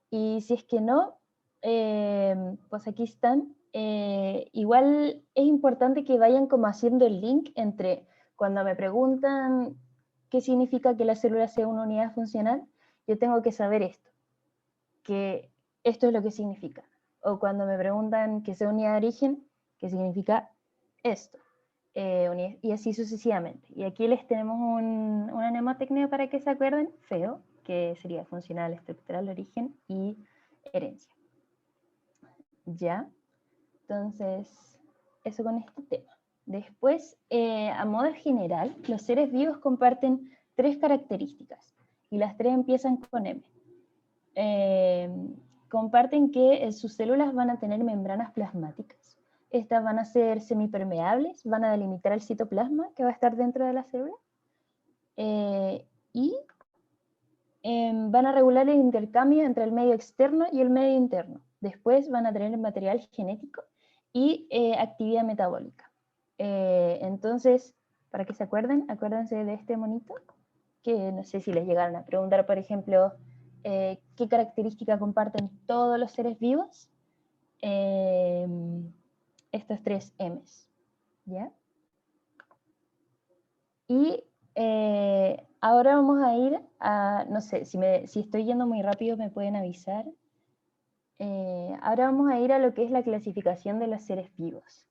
Y si es que no, pues aquí están. Igual es importante que vayan como haciendo el link entre cuando me preguntan qué significa que la célula sea una unidad funcional, yo tengo que saber esto, que esto es lo que significa. O cuando me preguntan que sea unidad de origen, ¿qué significa esto? y así sucesivamente. Y aquí les tenemos una mnemotecnia para que se acuerden, FEO, que sería funcional, estructural, origen y herencia. ¿Ya? Entonces, eso con este tema. Después, a modo general, los seres vivos comparten 3 características, y las 3 empiezan con M. Comparten que sus células van a tener membranas plasmáticas. Estas van a ser semipermeables, van a delimitar el citoplasma que va a estar dentro de la célula, y van a regular el intercambio entre el medio externo y el medio interno. Después van a tener material genético y actividad metabólica. Entonces, para que se acuerden, acuérdense de este monito, que no sé si les llegaron a preguntar, por ejemplo, qué característica comparten todos los seres vivos. Estos 3 M's, ¿ya? Y ahora vamos a ir a, no sé, si estoy yendo muy rápido me pueden avisar. Ahora vamos a ir a lo que es la clasificación de los seres vivos.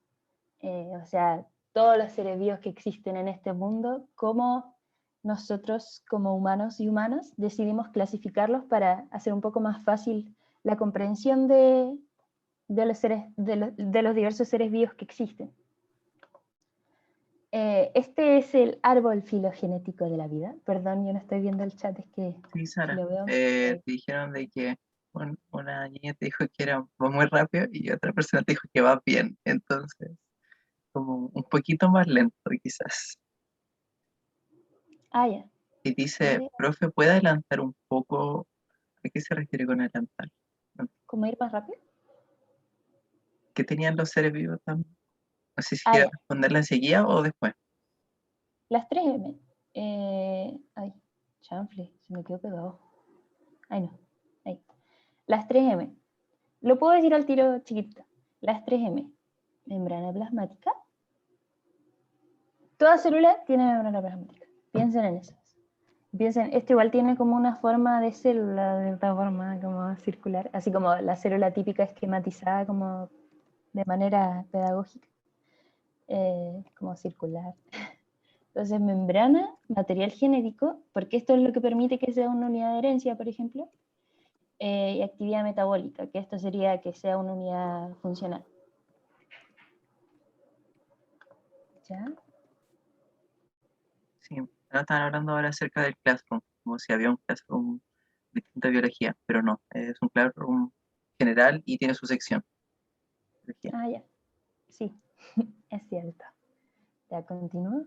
O sea, todos los seres vivos que existen en este mundo, cómo nosotros como humanos y humanas decidimos clasificarlos para hacer un poco más fácil la comprensión de los diversos seres vivos que existen. Este es el árbol filogenético de la vida. Perdón, yo no estoy viendo el chat, es que Sí, Sara, si lo veo... te dijeron de que una niña te dijo que va muy rápido y otra persona te dijo que va bien, entonces como un poquito más lento quizás. Ah, ya. Y dice, profe, ¿puede adelantar un poco? ¿A qué se refiere con adelantar? ¿Cómo ir más rápido? ¿Qué tenían los seres vivos también? No sé si Ah, quiere ya. responderla enseguida o después. Las 3M. Ay, chanfle, se me quedó pegado. Ay, no. Ahí. Las 3M. Lo puedo decir al tiro chiquitito. Las 3M. Membrana plasmática. Toda célula tiene membrana plasmática. Piensen en eso. Piensen, esto igual tiene como una forma de célula, de esta forma como circular, así como la célula típica esquematizada como de manera pedagógica, como circular. Entonces, membrana, material genético, porque esto es lo que permite que sea una unidad de herencia, por ejemplo, y actividad metabólica, que esto sería que sea una unidad funcional. ¿Ya? Sí, ahora estaban hablando ahora acerca del classroom, como si había un classroom distinto de biología, pero no, es un classroom general y tiene su sección. Biología. Ah, ya. Sí, es cierto. Ya, continúo.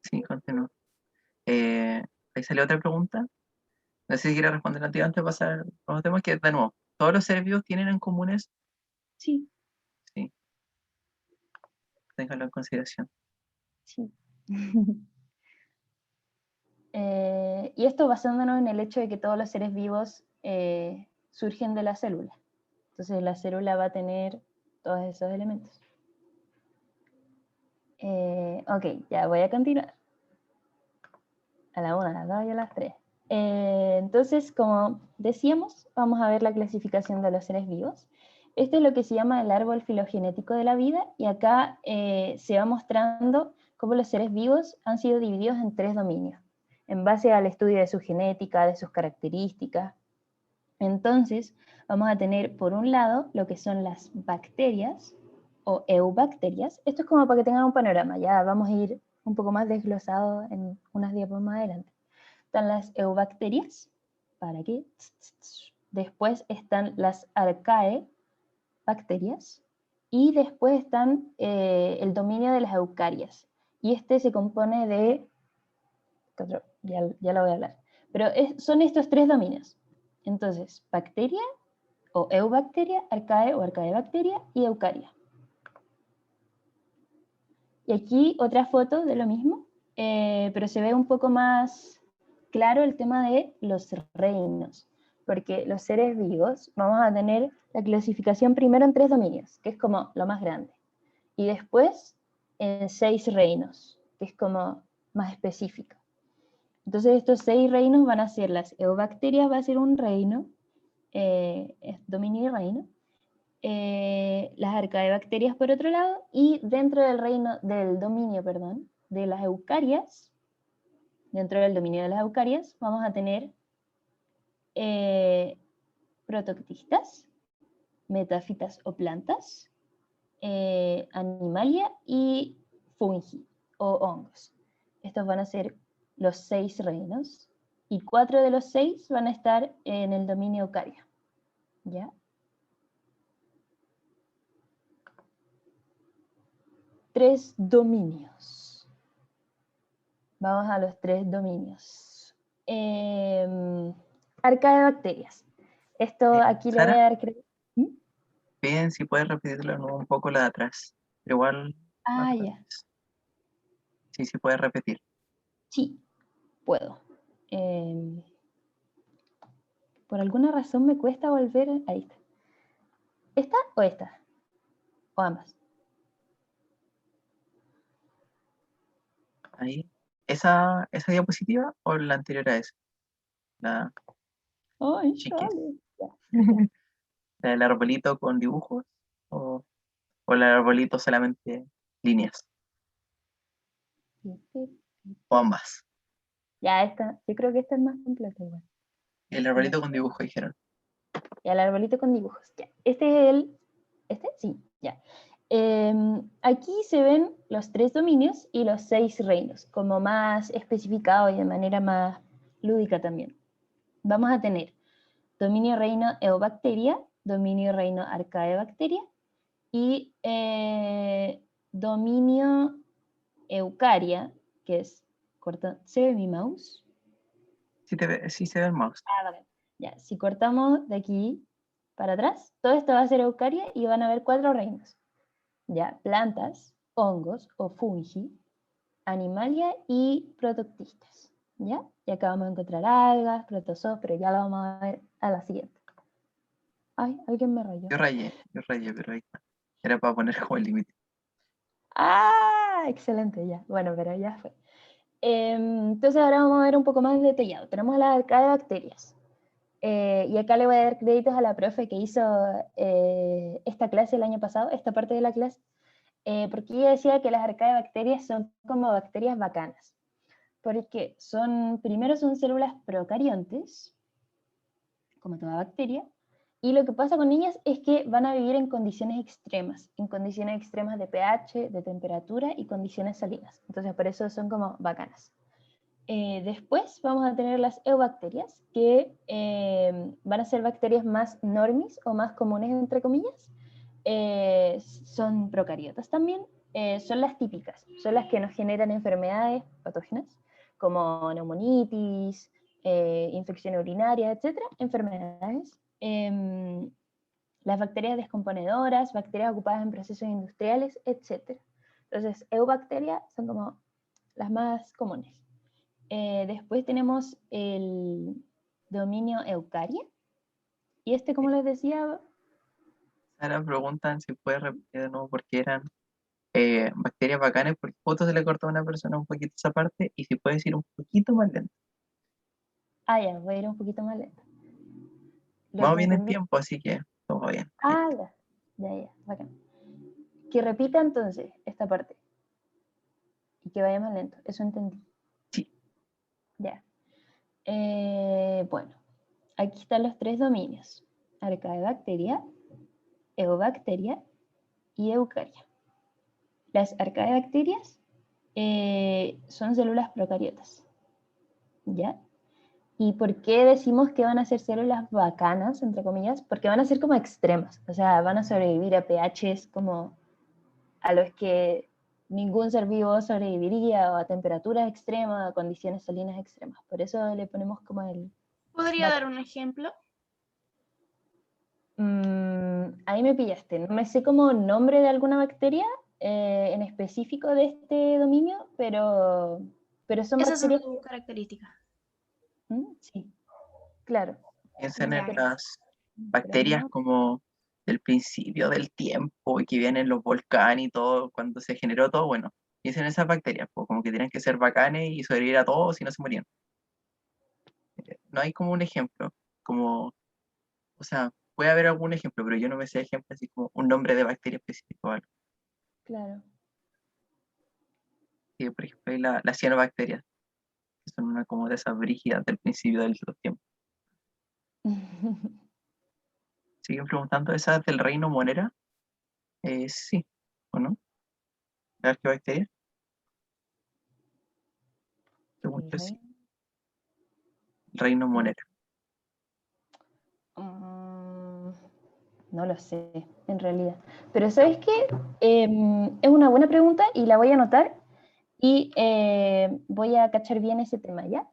Sí, continúo. Ahí salió otra pregunta. No sé si quiere responder antes de pasar a los temas, que de nuevo, ¿todos los seres vivos tienen en comunes? Sí. Sí, ténganlo en consideración. Sí. Y esto basándonos en el hecho de que todos los seres vivos surgen de la célula. Entonces la célula va a tener todos esos elementos. Ok, ya voy a continuar. A la 1, a las 2 y a las 3. Entonces, como decíamos, vamos a ver la clasificación de los seres vivos. Este es lo que se llama el árbol filogenético de la vida, y acá se va mostrando cómo los seres vivos han sido divididos en 3 dominios, en base al estudio de su genética, de sus características. Entonces, vamos a tener por un lado lo que son las bacterias o eubacterias. Esto es como para que tengan un panorama, ya vamos a ir un poco más desglosado en unas diapositivas más adelante. Están las eubacterias, para aquí. Después están las arcae bacterias, y después están el dominio de las eucarias. Y este se compone de, ya lo voy a hablar, pero son estos 3 dominios. Entonces, bacteria o eubacteria, arcae o arcaebacteria y eucaria. Y aquí otra foto de lo mismo, pero se ve un poco más claro el tema de los reinos, porque los seres vivos vamos a tener la clasificación primero en 3 dominios, que es como lo más grande, y después en 6 reinos, que es como más específico. Entonces estos 6 reinos van a ser las eubacterias, va a ser un reino, es dominio y reino. las arcaebacterias por otro lado, y dentro del dominio, perdón, de las eucarias, dentro del dominio de las eucarias, vamos a tener protoctistas, metafitas o plantas, animalia y fungi o hongos. Estos van a ser los 6 reinos, y 4 de los 6 van a estar en el dominio eucaria. ¿Ya? Tres dominios. Vamos a los 3 dominios. Arca de bacterias. Esto aquí le voy Sara, a dar crédito. piden si puedes repetirlo ¿no? un poco la de atrás. Pero igual. Ah, otra ya. vez. Sí, sí puedes repetir. Sí, puedo. Por alguna razón me cuesta volver. Ahí está. ¿Esta o esta? O ambas. Ahí. ¿Esa diapositiva o la anterior a esa? La Ay, chique. dale. Ya. ¿La del arbolito con dibujos? ¿O el arbolito solamente líneas? ¿O ambas? Ya, esta. Yo creo que esta es más completa igual. El arbolito con dibujos dijeron. Ya, el arbolito con dibujos. Ya. Este es el. ¿Este? Sí, ya. Aquí se ven los 3 dominios y los 6 reinos, como más especificado y de manera más lúdica también. Vamos a tener dominio reino Eubacteria, dominio reino Arcaebacteria y dominio Eucaria, que es, ¿se ve mi mouse? Sí se ve el mouse. Ah, vale. Ya, si cortamos de aquí para atrás, todo esto va a ser Eucaria y van a haber 4 reinos. Ya, plantas, hongos o fungi, animalia y protoctistas. ¿Ya? Y acá vamos a encontrar algas, protozoos, pero ya lo vamos a ver a la siguiente. Ay, alguien me rayó. Yo rayé, pero ahí está. Era para poner como el límite. Ah, excelente, ya. Bueno, pero ya fue. Entonces ahora vamos a ver un poco más detallado. Tenemos la arca de bacterias. Y acá le voy a dar créditos a la profe que hizo esta clase el año pasado, esta parte de la clase, porque ella decía que las arca de bacterias son como bacterias bacanas. Porque primero son células procariontes, como toda bacteria, y lo que pasa con ellas es que van a vivir en condiciones extremas de pH, de temperatura y condiciones salinas. Entonces por eso son como bacanas. Después vamos a tener las eubacterias, que van a ser bacterias más normis o más comunes, entre comillas. Son procariotas también, son las típicas, son las que nos generan enfermedades patógenas, como neumonitis, infección urinaria, etc. Enfermedades. Las bacterias descomponedoras, bacterias ocupadas en procesos industriales, etc. Entonces, eubacterias son como las más comunes. Después tenemos el dominio eucaria. Y como les decía... Ahora preguntan si puede repetir de nuevo porque eran bacterias bacanas, porque justo se le cortó a una persona un poquito esa parte, y si puedes ir un poquito más lento. Ya, voy a ir un poquito más lento. Vamos bien en tiempo, así que todo bien. Ya, bacán. Que repita entonces esta parte. Y que vaya más lento, eso entendí. Sí. Ya. Bueno, aquí están los 3 dominios. Arcaebacteria, eubacteria y eucaria. Las arcaebacterias son células procariotas. ¿Ya? ¿Y por qué decimos que van a ser células bacanas, entre comillas? Porque van a ser como extremas. O sea, van a sobrevivir a pHs como a los que ningún ser vivo sobreviviría, o a temperaturas extremas, a condiciones salinas extremas. Por eso le ponemos como el... ¿Podría dar un ejemplo? Ahí me pillaste. No me sé como nombre de alguna bacteria en específico de este dominio, pero son Esas son bacterias... sus características. Sí, claro. Piensen en Ya. las bacterias como del principio del tiempo y que vienen los volcanes y todo, cuando se generó todo, bueno, piensen en esas bacterias, pues, como que tienen que ser bacanes y sobrevivir a todo si no se morían. No hay como un ejemplo, como, o sea, puede haber algún ejemplo, pero yo no me sé ejemplo así como un nombre de bacteria específico o algo. Claro. Y, por ejemplo, hay las cianobacterias, que son una como de esas brígidas del principio de los tiempos. Siguen preguntando, ¿esas del reino Monera? Sí, ¿o no? ¿Las bacterias? Según El yo, sí. reino. El reino Monera. No lo sé, en realidad. Pero ¿sabes qué? Es una buena pregunta y la voy a anotar y voy a cachar bien ese tema, ¿ya?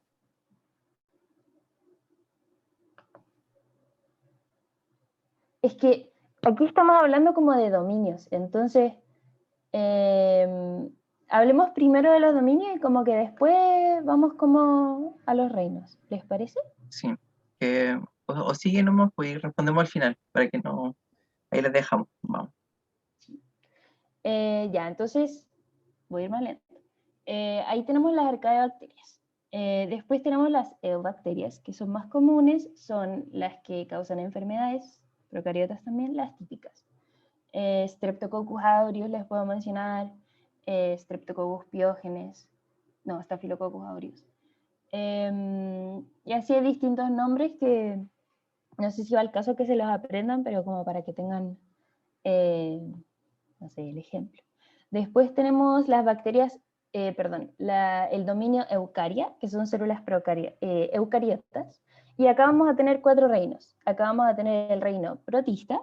Es que aquí estamos hablando como de dominios, entonces hablemos primero de los dominios y como que después vamos como a los reinos, ¿les parece? Sí. O sigue nomás, pues y respondemos al final, para que no... Ahí les dejamos. Vamos. Ya, entonces voy a ir más lento. Ahí tenemos las arcaebacterias. Después tenemos las eubacterias, que son más comunes, son las que causan enfermedades, procariotas también, las típicas. Streptococcus aureus les puedo mencionar, Streptococcus pyogenes, no, Staphylococcus aureus. Y así hay distintos nombres que no sé si va al caso que se los aprendan, pero como para que tengan, no sé, el ejemplo. Después tenemos las bacterias, el dominio eucaria, que son células eucariotas. Y acá vamos a tener 4 reinos. Acá vamos a tener el reino protista,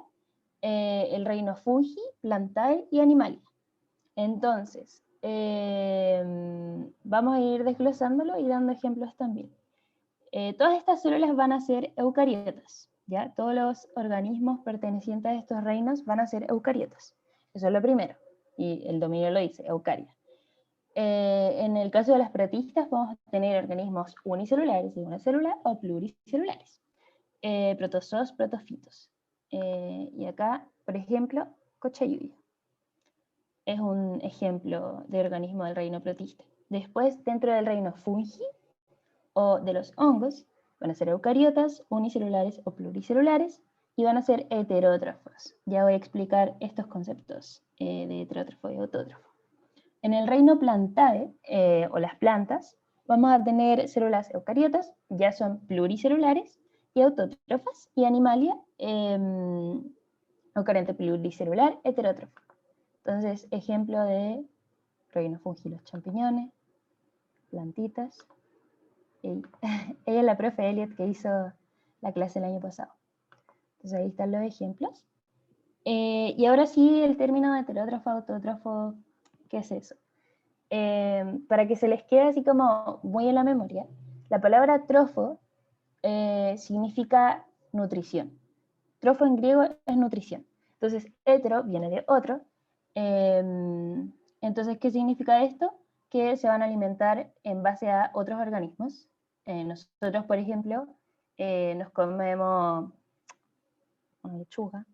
el reino fungi, plantae y animalia. Entonces, vamos a ir desglosándolo y dando ejemplos también. Todas estas células van a ser eucariotas, ¿ya? Todos los organismos pertenecientes a estos reinos van a ser eucariotas. Eso es lo primero, y el dominio lo dice, eucaria. En el caso de las protistas vamos a tener organismos unicelulares de una célula o pluricelulares. Protozoos, protofitos. Y acá, por ejemplo, Cochayuya. Es un ejemplo de organismo del reino protista. Después, dentro del reino fungi o de los hongos, van a ser eucariotas, unicelulares o pluricelulares, y van a ser heterótrofos. Ya voy a explicar estos conceptos de heterótrofo y autótrofo. En el reino plantae, o las plantas, vamos a tener células eucariotas, ya son pluricelulares y autótrofas, y animalia, eucariota pluricelular, heterótrofo. Entonces, ejemplo de reino fungi, los champiñones, plantitas. Ella es la profe Elliot que hizo la clase el año pasado. Entonces ahí están los ejemplos. Y ahora sí, el término de heterótrofo, autótrofo, ¿qué es eso? Para que se les quede así como muy en la memoria, la palabra trofo significa nutrición. Trofo en griego es nutrición. Entonces, hetero viene de otro. Entonces, ¿qué significa esto? Que se van a alimentar en base a otros organismos. Nosotros, por ejemplo, nos comemos una lechuga.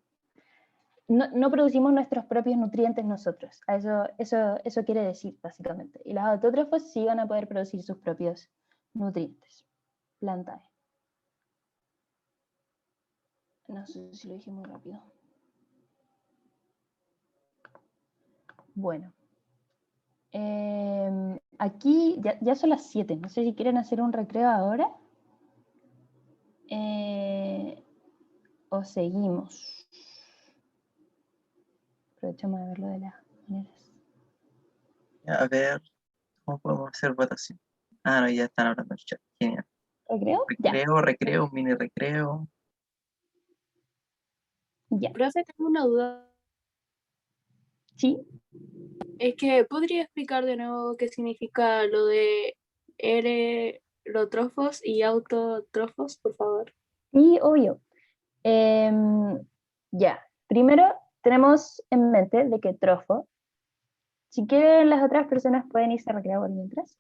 No producimos nuestros propios nutrientes nosotros. Eso quiere decir, básicamente. Y los autótrofos sí van a poder producir sus propios nutrientes. Plantae. No sé si lo dije muy rápido. Bueno. Aquí ya son las 7. No sé si quieren hacer un recreo ahora. O seguimos. Aprovechamos de verlo de las maneras. A ver, ¿cómo podemos hacer votación? No, ya están hablando en el chat. Genial. ¿Recreo? Ya. Recreo, mini recreo. Ya. Profe, tengo una duda. ¿Sí? Es que, ¿podría explicar de nuevo qué significa lo de heterótrofos y autótrofos, por favor? Sí, obvio. Ya. Primero, tenemos en mente de que trofo, si quieren las otras personas pueden irse a recrear por mientras.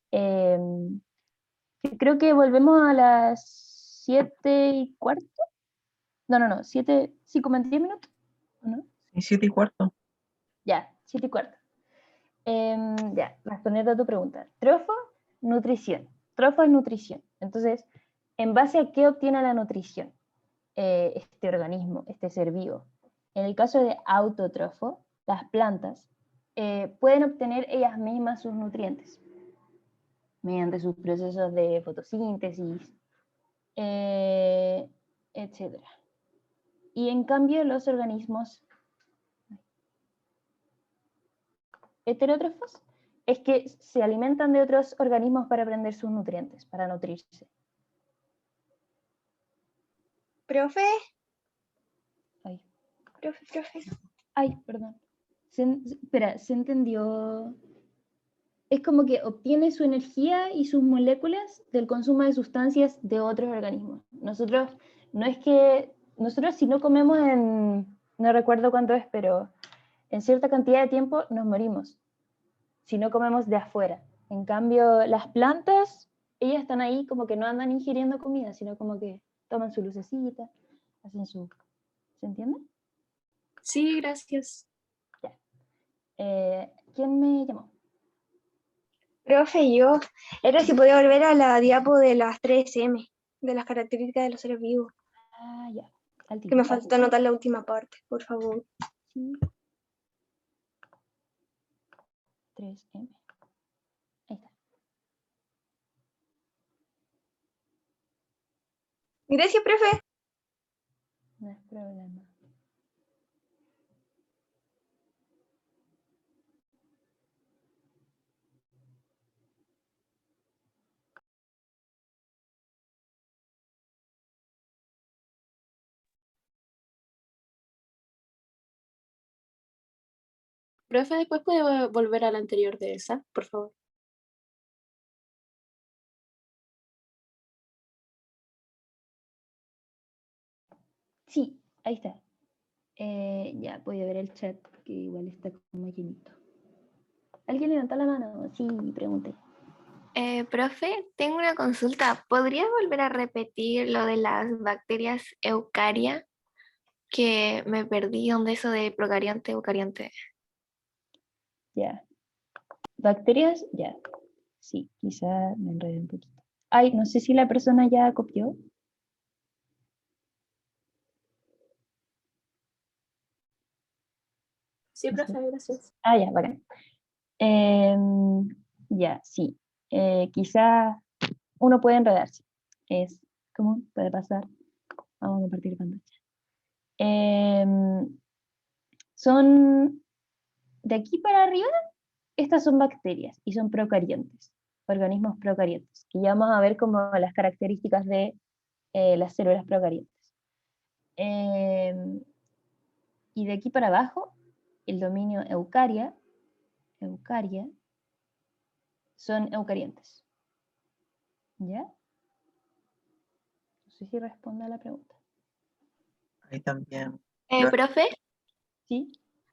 Creo que volvemos a las 7:15. No, 7, sí, como en 10 minutos, ¿no? Sí, 7:15. Ya, 7:15. Ya, respondiendo a tu pregunta. Trofo, nutrición. Trofo es nutrición. Entonces, ¿en base a qué obtiene la nutrición? este organismo, este ser vivo. En el caso de autótrofo, las plantas pueden obtener ellas mismas sus nutrientes mediante sus procesos de fotosíntesis, etc. Y en cambio los organismos heterótrofos es que se alimentan de otros organismos para aprender sus nutrientes, para nutrirse. Profe, Ay, profe. ay, perdón. Espera, ¿se entendió? Es como que obtiene su energía y sus moléculas del consumo de sustancias de otros organismos. Nosotros si no comemos no recuerdo cuánto es, pero en cierta cantidad de tiempo nos morimos, si no comemos de afuera. En cambio, las plantas, ellas están ahí como que no andan ingiriendo comida, sino como que toman su lucecita, hacen su... ¿Se entiende? Sí, gracias. Ya. ¿Quién me llamó? Profe, yo era si podía volver a la diapo de las 3M, de las características de los seres vivos. Ah, ya. Al Que me tiro. faltó anotar la última parte, por favor. Sí. 3M. Ahí está. Gracias, profe. No es problema. Profe, después puede volver a la anterior de esa, por favor. Sí, ahí está. Ya, voy a ver el chat, que igual está como llenito. ¿Alguien levantó la mano? Sí, pregunté. Profe, tengo una consulta. ¿Podría volver a repetir lo de las bacterias eucaria? Que me perdí donde eso de procarionte, eucarionte. Ya. ¿Bacterias? Ya. Sí, quizá me enredé un poquito. Ay, no sé si la persona ya copió. Sí, No sé. profe, gracias. Ah, ya, bacán. Ya, sí. Quizá uno puede enredarse. Es común, puede pasar. Vamos a compartir pantalla. Son de aquí para arriba, estas son bacterias y son procariontes, organismos procariontes, que ya vamos a ver como las características de las células procariontes. Y de aquí para abajo, el dominio eucaria, son eucariontes. ¿Ya? No sé si responde a la pregunta. Ahí también. Profe, ¿Sí?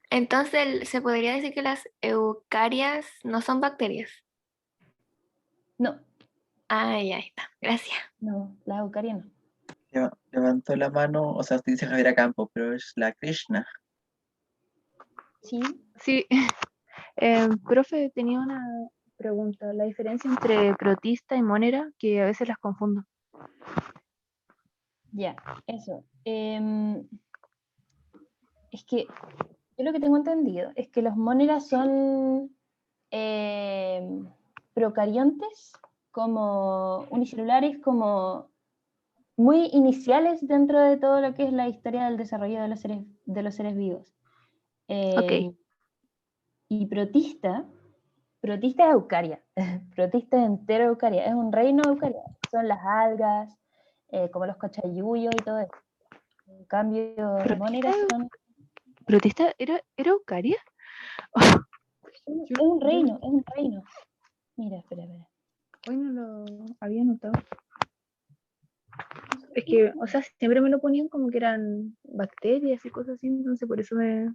entonces se podría decir que las eucarias no son bacterias. No, Ahí está, gracias. no, la eucaria no. Levantó la mano, o sea, usted dice Javiera Campos, pero es la Krishna. ¿Sí? Sí, profe, tenía una pregunta. La diferencia entre protista y monera, que a veces las confundo. Ya, eso. Es que yo lo que tengo entendido es que los móneras son procariontes, como unicelulares, como muy iniciales dentro de todo lo que es la historia del desarrollo de los seres vivos. Ok. Y protista es eucaria, protista es entero eucaria, es un reino eucaria, son las algas, como los cochayuyos y todo eso. En cambio, móneras son... ¿Protista era eucaria? Es un reino, es un reino. Mira, espera. Hoy no lo había notado. Es que, o sea, siempre me lo ponían como que eran bacterias y cosas así, entonces por eso me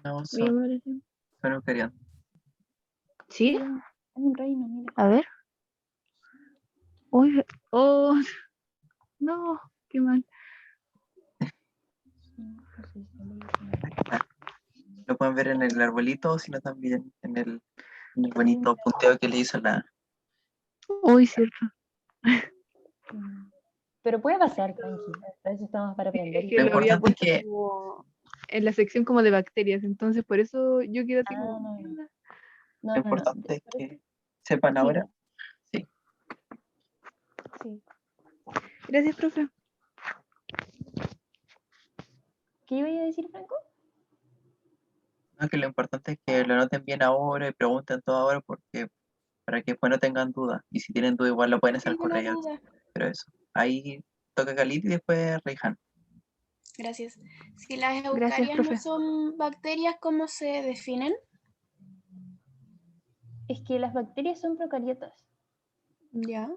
No, llamó la atención. son eucariontes. ¿Sí? Es un reino, mira. A ver. Uy, oh, no, qué mal. Ahí está. Lo pueden ver en el arbolito, sino también en el bonito punteo que le hizo la... Uy, cierto. Pero puede pasar, tranquila. Para eso estamos para aprender. Es y que Lo lo había importante es puesto que, como en la sección como de bacterias, entonces por eso yo quedé así como, no, ¿qué onda? no, lo no, no. importante es Por eso- que sepan sí, ahora. Sí, sí. Gracias, profe. ¿Qué iba a decir, Franco? no, que lo importante es que lo anoten bien ahora y pregunten todo ahora porque para que después no tengan dudas. Y si tienen duda igual lo pueden hacer al Tengo una correo. duda. Pero eso. Ahí toca Galit y después Reihan. Gracias. Si las Gracias, eucarias no profe. son bacterias, ¿cómo se definen? Es que las bacterias son procariotas. Ya.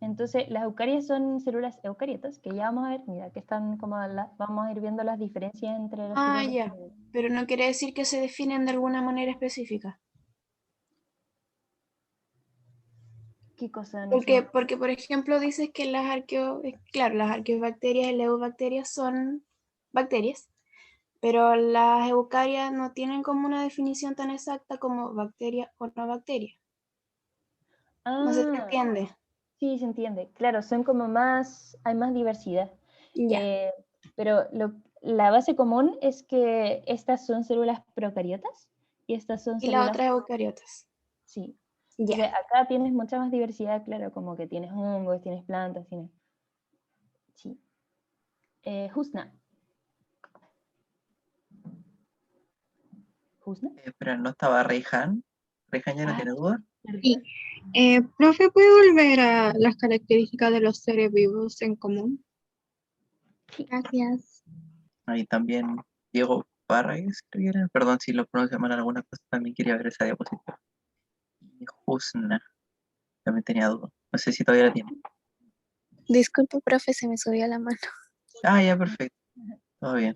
Entonces, las eucarias son células eucariotas, que ya vamos a ver, mira, que están como, vamos a ir viendo las diferencias entre los Ah, tipos de ya. células. Pero no quiere decir que se definen de alguna manera específica. ¿Qué cosa? No Porque, sé. porque por ejemplo, dices que claro, las arqueobacterias y las eubacterias son bacterias, pero las eucarias no tienen como una definición tan exacta como bacteria o no bacteria. No se Ah, entiende. sí, se entiende. Claro, son como más, hay más diversidad. Ya. Pero la base común es que estas son células procariotas y estas son Y las células, otras eucariotas. sí. Ya. Entonces, acá tienes mucha más diversidad, claro, como que tienes hongos, tienes plantas, tienes... Sí. Husna. ¿Husna? Pero no estaba Reihan. Reihan ya no Ah, tiene duda. Sí. Profe, ¿puede volver a las características de los seres vivos en común? Gracias. Ahí también Diego Parragués, creo que era. Perdón si lo pronuncio mal en algunas cosas, también quería ver esa diapositiva. Y Husna, también tenía duda. No sé si todavía la tiene. Disculpe, profe, se me subió la mano. Ah, ya, perfecto. Todo bien.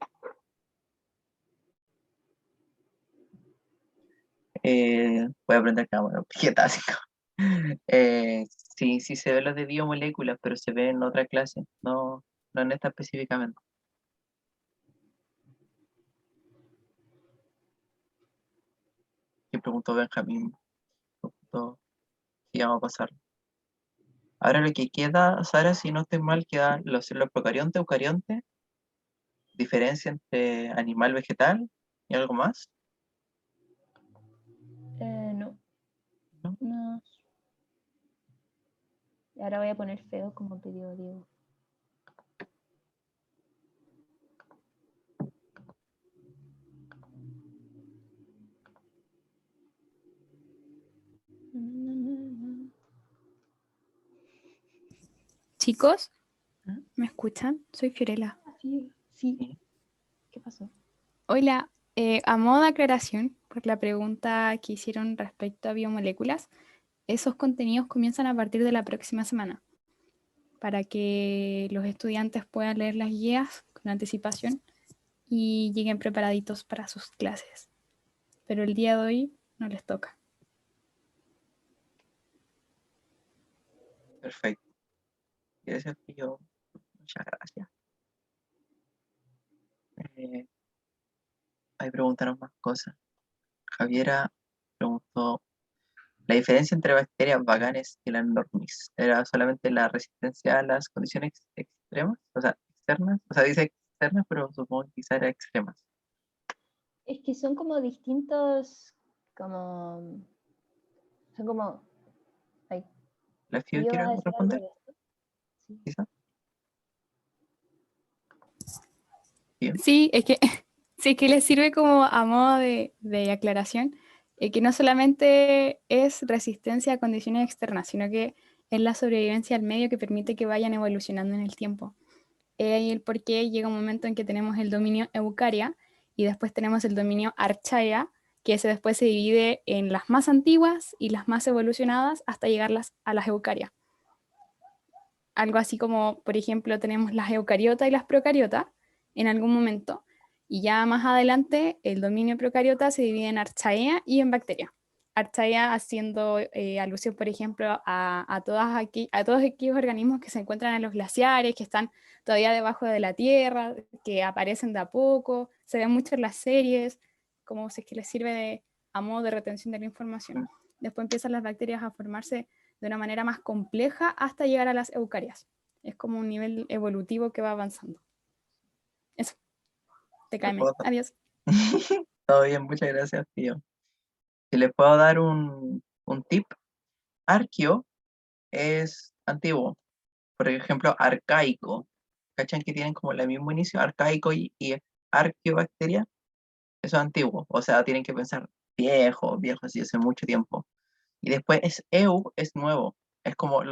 Voy a aprender cámara, qué táctico. Sí, sí se ven los de biomoléculas, pero se ve en otra clase, no, no en esta específicamente. Y preguntó Benjamín, preguntó si vamos a pasar. Ahora lo que queda, Sara, si no estoy mal, quedan los procarionte, eucarionte, diferencia entre animal, vegetal y algo más. no. ¿No? No. Y ahora voy a poner feo como pidió Diego. Chicos, ¿Ah? ¿me escuchan? Soy Fiorella. Sí. Sí. ¿Qué pasó? Hola, a modo de aclaración, por la pregunta que hicieron respecto a biomoléculas, esos contenidos comienzan a partir de la próxima semana, para que los estudiantes puedan leer las guías con anticipación y lleguen preparaditos para sus clases. Pero el día de hoy no les toca. Perfecto. Gracias, Pío. Muchas gracias. Ahí preguntaron más cosas. Javiera preguntó, la diferencia entre bacterias bacanes y las normis, ¿era solamente la resistencia a las condiciones extremas? O sea, externas. O sea, dice externas, pero supongo que quizá era extremas. Es que son como distintos, como... Son como... Ay, ¿La FIO ¿yo quiere vas a decir algo responder? de esto? Sí. Quizá. ¿FIO? Sí, es que, sí, que les sirve como a modo de aclaración, que no solamente es resistencia a condiciones externas, sino que es la sobrevivencia al medio que permite que vayan evolucionando en el tiempo. Y el por qué llega un momento en que tenemos el dominio Eukarya y después tenemos el dominio Archaea, que ese después se divide en las más antiguas y las más evolucionadas hasta llegar a las Eukarya. Algo así como, por ejemplo, tenemos las eucariotas y las procariotas en algún momento, y ya más adelante el dominio procariota se divide en Archaea y en bacteria. Archaea haciendo alusión, por ejemplo, a todos aquellos organismos que se encuentran en los glaciares, que están todavía debajo de la tierra, que aparecen de a poco, se ven mucho en las series, como si es que les sirve a modo de retención de la información. Después empiezan las bacterias a formarse de una manera más compleja hasta llegar a las eucarias. Es como un nivel evolutivo que va avanzando. Eso. TKM. puedo- Adiós. Todo bien, muchas gracias, tío. Si les puedo dar un tip, arqueo es antiguo. Por ejemplo, arcaico. ¿Cachan que tienen como el mismo inicio? Arcaico y arqueobacteria. Eso es antiguo. O sea, tienen que pensar viejo, así hace mucho tiempo. Y después es es nuevo. Es como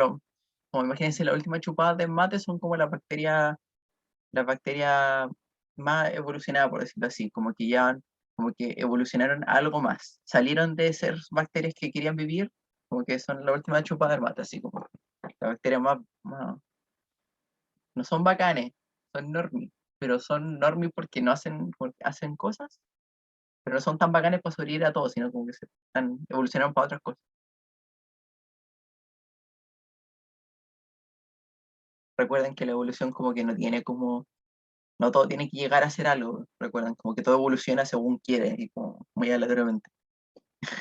imagínense, la última chupada de mate son como las bacterias más evolucionadas, por decirlo así, como que evolucionaron a algo más. Salieron de ser bacterias que querían vivir, como que son la última chupada del mate, así como las bacterias no son bacanes, son normis, pero son normis porque hacen cosas, pero no son tan bacanes para sobrevivir a todos, sino como que evolucionaron para otras cosas. Recuerden que la evolución como que no todo tiene que llegar a ser algo, recuerden, como que todo evoluciona según quiere y como muy aleatoriamente. Así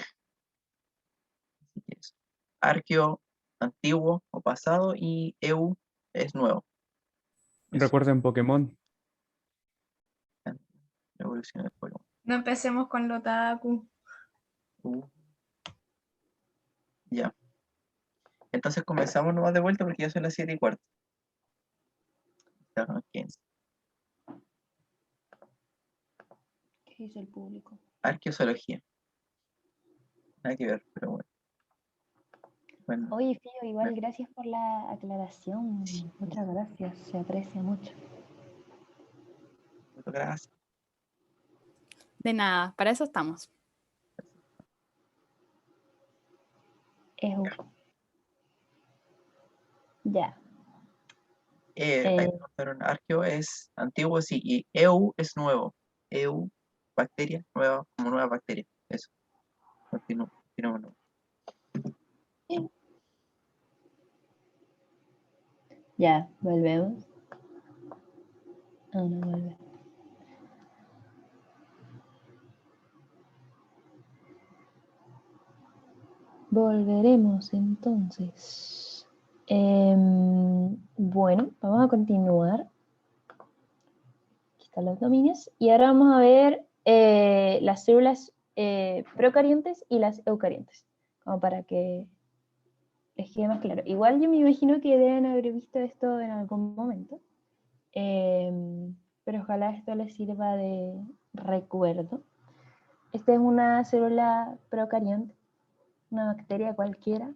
que eso. Arqueo, antiguo o pasado, y EU es nuevo. Eso, Recuerden Pokémon. la evolución del Pokémon. No empecemos con lo otaku. Ya. Entonces comenzamos nomás de vuelta porque ya son las 7:15. Ya son las 15. ¿Qué dice el público? Arqueozoología. Nada que ver, pero bueno. Bueno, Oye, Fío, igual gracias por la aclaración. Muchas gracias, se aprecia mucho. muchas gracias. De nada, para eso estamos. Ya. Ahí fueron, arqueo es antiguo, sí, y EU es nuevo. EU, bacteria, nueva, como nueva bacteria. Eso. Continuamos. Ya, volvemos. Ah, no vuelve. Volveremos entonces. Bueno, vamos a continuar. Aquí están los dominios. Y ahora vamos a ver las células procarientes y las eucariontes, como para que les quede más claro. Igual yo me imagino que deben haber visto esto en algún momento, pero ojalá esto les sirva de recuerdo. Esta es una célula procarionte, una bacteria cualquiera.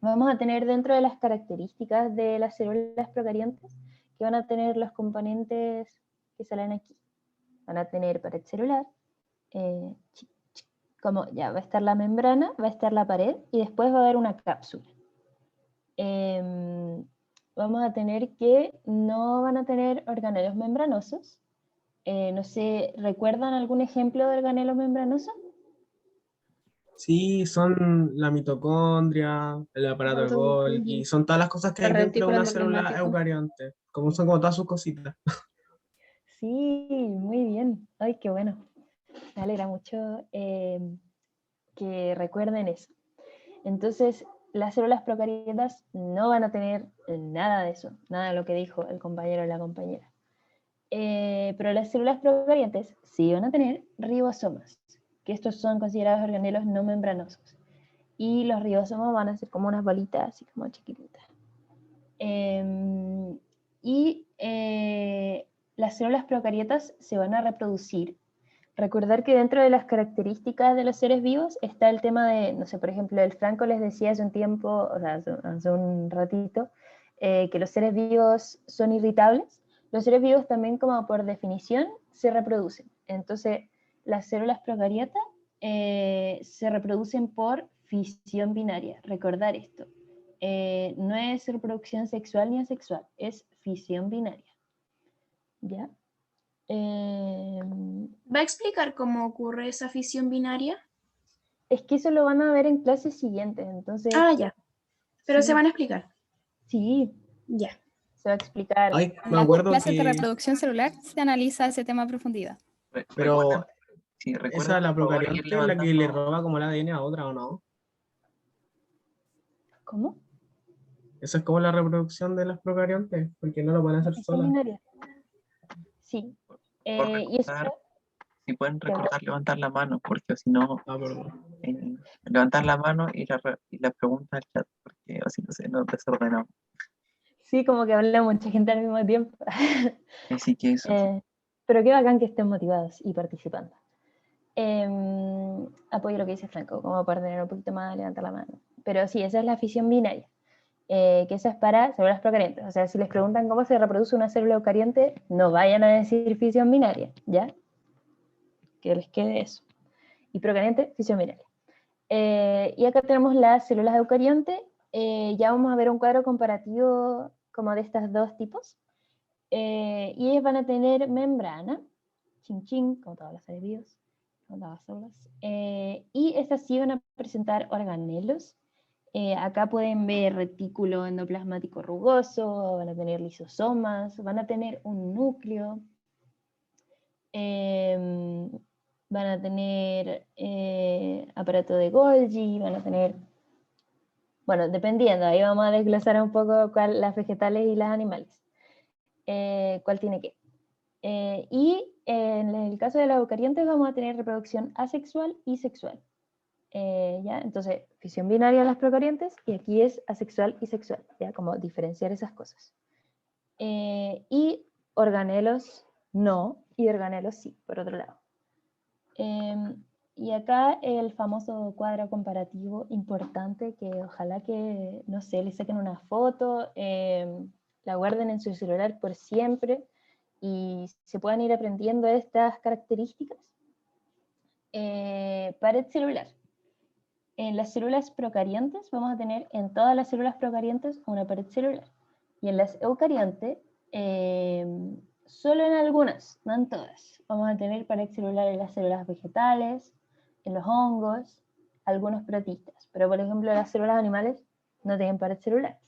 Vamos a tener dentro de las características de las células procariontes que van a tener los componentes que salen aquí. Van a tener pared celular, como ya va a estar la membrana, va a estar la pared y después va a haber una cápsula. Vamos a tener que no van a tener organelos membranosos. No sé, ¿recuerdan algún ejemplo de organelo membranoso? Sí, son la mitocondria, el aparato de Golgi, son todas las cosas que hay El dentro de retículo una célula endoplasmático. eucarionte, como son como todas sus cositas. Sí, muy bien. Ay, qué bueno. Me alegra mucho que recuerden eso. Entonces, las células procariotas no van a tener nada de eso, nada de lo que dijo el compañero o la compañera. Pero las células procariontes sí van a tener ribosomas, que estos son considerados organelos no membranosos. Y los ribosomas van a ser como unas bolitas, así como chiquititas. Las células procariotas se van a reproducir. Recordar que dentro de las características de los seres vivos está el tema de, no sé, por ejemplo, el Franco les decía hace un tiempo, o sea, hace un ratito, que los seres vivos son irritables. Los seres vivos también, como por definición, se reproducen. Entonces, las células procariotas se reproducen por fisión binaria. Recordar esto. No es reproducción sexual ni asexual, es fisión binaria. ¿Ya? ¿Va a explicar cómo ocurre esa fisión binaria? Es que eso lo van a ver en clases siguientes, entonces... Ah, ya. Pero sí. se van a explicar. Sí. Ya. Se va a explicar. Ay, En me las acuerdo clases de que... reproducción celular se analiza ese tema a profundidad. Pero recuerden, esa, la por favor, ir procarionte, es la que le levantando. roba como el ADN a otra, ¿o no? ¿Cómo? Eso es como la reproducción de los procariontes, porque no lo pueden hacer Fisión solas. binaria. Sí. Por Y eso recordar, si pueden ¿qué habla? recordar levantar la mano, porque si no, Ah, perdón. levantar la mano y la pregunta al chat, porque así no sé, nos desordenamos. Sí, como que habla mucha gente al mismo tiempo. Así que eso. Pero qué bacán que estén motivados y participando. Apoyo lo que dice Franco, como para tener un poquito más, levantar la mano. Pero sí, esa es la fisión binaria, que esa es para células procarientes. O sea, si les preguntan cómo se reproduce una célula eucariante, no vayan a decir fisión binaria, ¿ya? Que les quede eso. Y procariente, fisión binaria. Y acá tenemos las células eucarionte. Ya vamos a ver un cuadro comparativo como de estas dos tipos. Y ellas van a tener membrana, chin chin, como todas las seres vivos, como todas las células. Y estas sí van a presentar organelos. Acá pueden ver retículo endoplasmático rugoso, van a tener lisosomas, van a tener un núcleo, van a tener aparato de Golgi, van a tener, bueno, dependiendo, ahí vamos a desglosar un poco las vegetales y las animales, cuál tiene qué. Y en el caso de las eucariontes vamos a tener reproducción asexual y sexual. ¿Ya? Entonces, fisión binaria en las procarientes y aquí es asexual y sexual, ¿ya? Como diferenciar esas cosas. Y organelos no, y organelos sí, por otro lado. Y acá el famoso cuadro comparativo importante que ojalá que, no sé, le saquen una foto, la guarden en su celular por siempre y se puedan ir aprendiendo estas características. Pared celular. En las células procarientes vamos a tener en todas las células procarientes una pared celular. Y en las eucariontes, solo en algunas, no en todas, vamos a tener pared celular en las células vegetales, en los hongos, algunos protistas. Pero por ejemplo las células animales no tienen pared celular.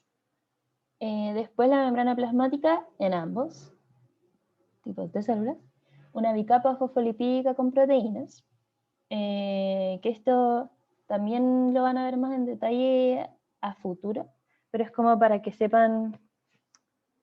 Después la membrana plasmática en ambos tipos de células. Una bicapa fosfolipídica con proteínas. Que esto también lo van a ver más en detalle a futuro, pero es como para que sepan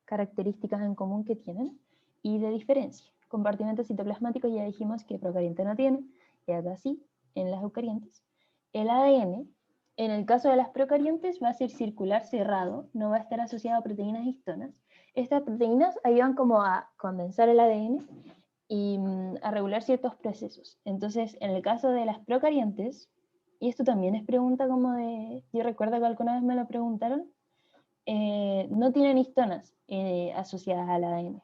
características en común que tienen y de diferencia. Compartimento citoplasmático ya dijimos que procariente no tiene, y acá sí, en las eucarientes. El ADN, en el caso de las procarientes, va a ser circular cerrado, no va a estar asociado a proteínas histonas. Estas proteínas ayudan como a condensar el ADN y a regular ciertos procesos. Entonces, en el caso de las procarientes, y esto también es pregunta como de, yo recuerdo que alguna vez me lo preguntaron, no tienen histonas asociadas al ADN.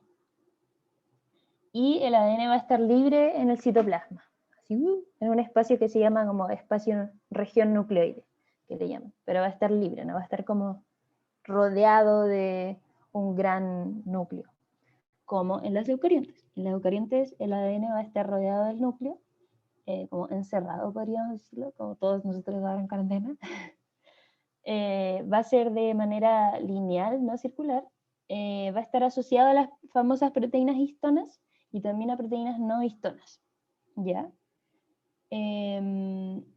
Y el ADN va a estar libre en el citoplasma, así, en un espacio que se llama como espacio región nucleoide, que le llaman, pero va a estar libre, no va a estar como rodeado de un gran núcleo, como en las eucariontes. En las eucariontes el ADN va a estar rodeado del núcleo, como encerrado, podríamos decirlo, como todos nosotros ahora en cuarentena. Va a ser de manera lineal, no circular. Va a estar asociado a las famosas proteínas histonas y también a proteínas no histonas. ¿Ya?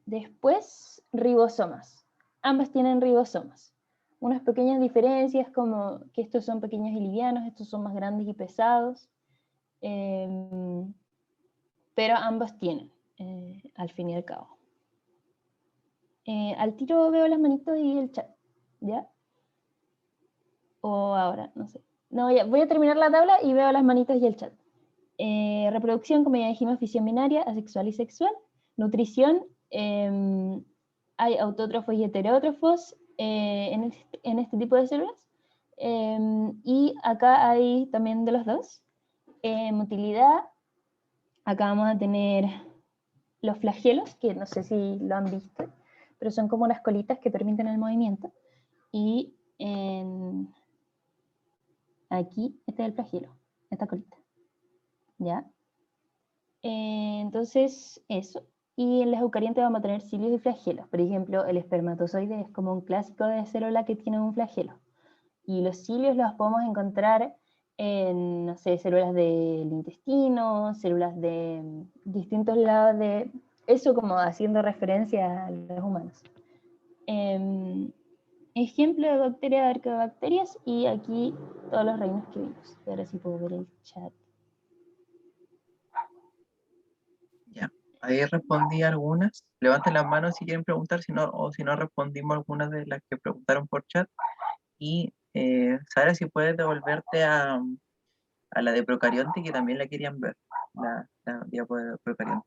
Después, ribosomas. Ambas tienen ribosomas. Unas pequeñas diferencias como que estos son pequeños y livianos, estos son más grandes y pesados. Pero ambos tienen, al fin y al cabo. Al tiro veo las manitos y el chat, ¿ya? O ahora, no sé. No, ya, voy a terminar la tabla y veo las manitos y el chat. Reproducción, como ya dijimos, fisión binaria, asexual y sexual. Nutrición, hay autótrofos y heterótrofos en este tipo de células. Y acá hay también de los dos. Motilidad, acá vamos a tener los flagelos, que no sé si lo han visto, pero son como unas colitas que permiten el movimiento. Y aquí, este es el flagelo, esta colita. ¿Ya? Entonces, eso. Y en las eucariontes vamos a tener cilios y flagelos. Por ejemplo, el espermatozoide es como un clásico de célula que tiene un flagelo. Y los cilios los podemos encontrar en, no sé, células del intestino, células de distintos lados de... Eso como haciendo referencia a los humanos. ejemplo de bacterias, de arqueobacterias, y aquí todos los reinos que vimos. Y ahora sí puedo ver el chat. Ya, ahí respondí algunas. Levanten las manos si quieren preguntar, si no, o si no respondimos algunas de las que preguntaron por chat. Y Sara, si puedes devolverte a la de procarionte, que también la querían ver, la diapo de procarionte.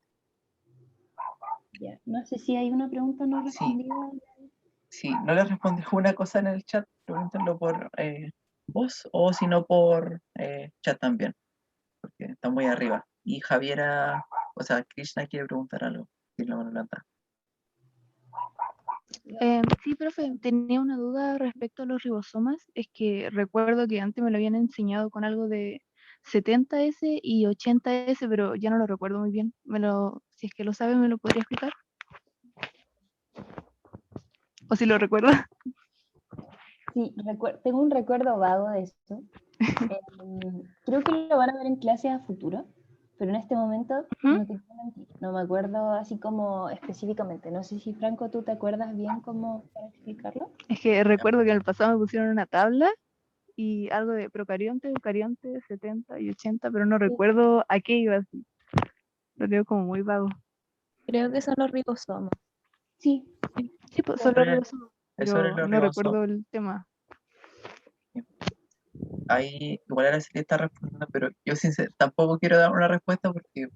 Ya. No sé si hay una pregunta no Sí. respondida. Si no les respondí alguna cosa en el chat, pregúntenlo por voz o si no por chat también, porque está muy arriba. Y Javiera, o sea, Krishna quiere preguntar algo. Si la mano levantada. Sí, profe, tenía una duda respecto a los ribosomas. Es que recuerdo que antes me lo habían enseñado con algo de 70S y 80S, pero ya no lo recuerdo muy bien. Si es que lo sabe, ¿me lo podría explicar? O si lo recuerda. Sí, tengo un recuerdo vago de esto. Creo que lo van a ver en clase a futuro, pero en este momento no te quiero mentir, no me acuerdo así como específicamente. No sé si, Franco, tú te acuerdas bien cómo para explicarlo. Es que recuerdo que en el pasado me pusieron una tabla y algo de procarionte, eucarionte, 70 y 80, pero no recuerdo a qué iba así. Lo tengo como muy vago. Creo que son los ribosomas. Sí, Sí, pues son los ribosomas, Es sobre pero los no ribosomas. recuerdo el tema. Ahí igual ahora sí le está respondiendo, pero yo tampoco quiero dar una respuesta porque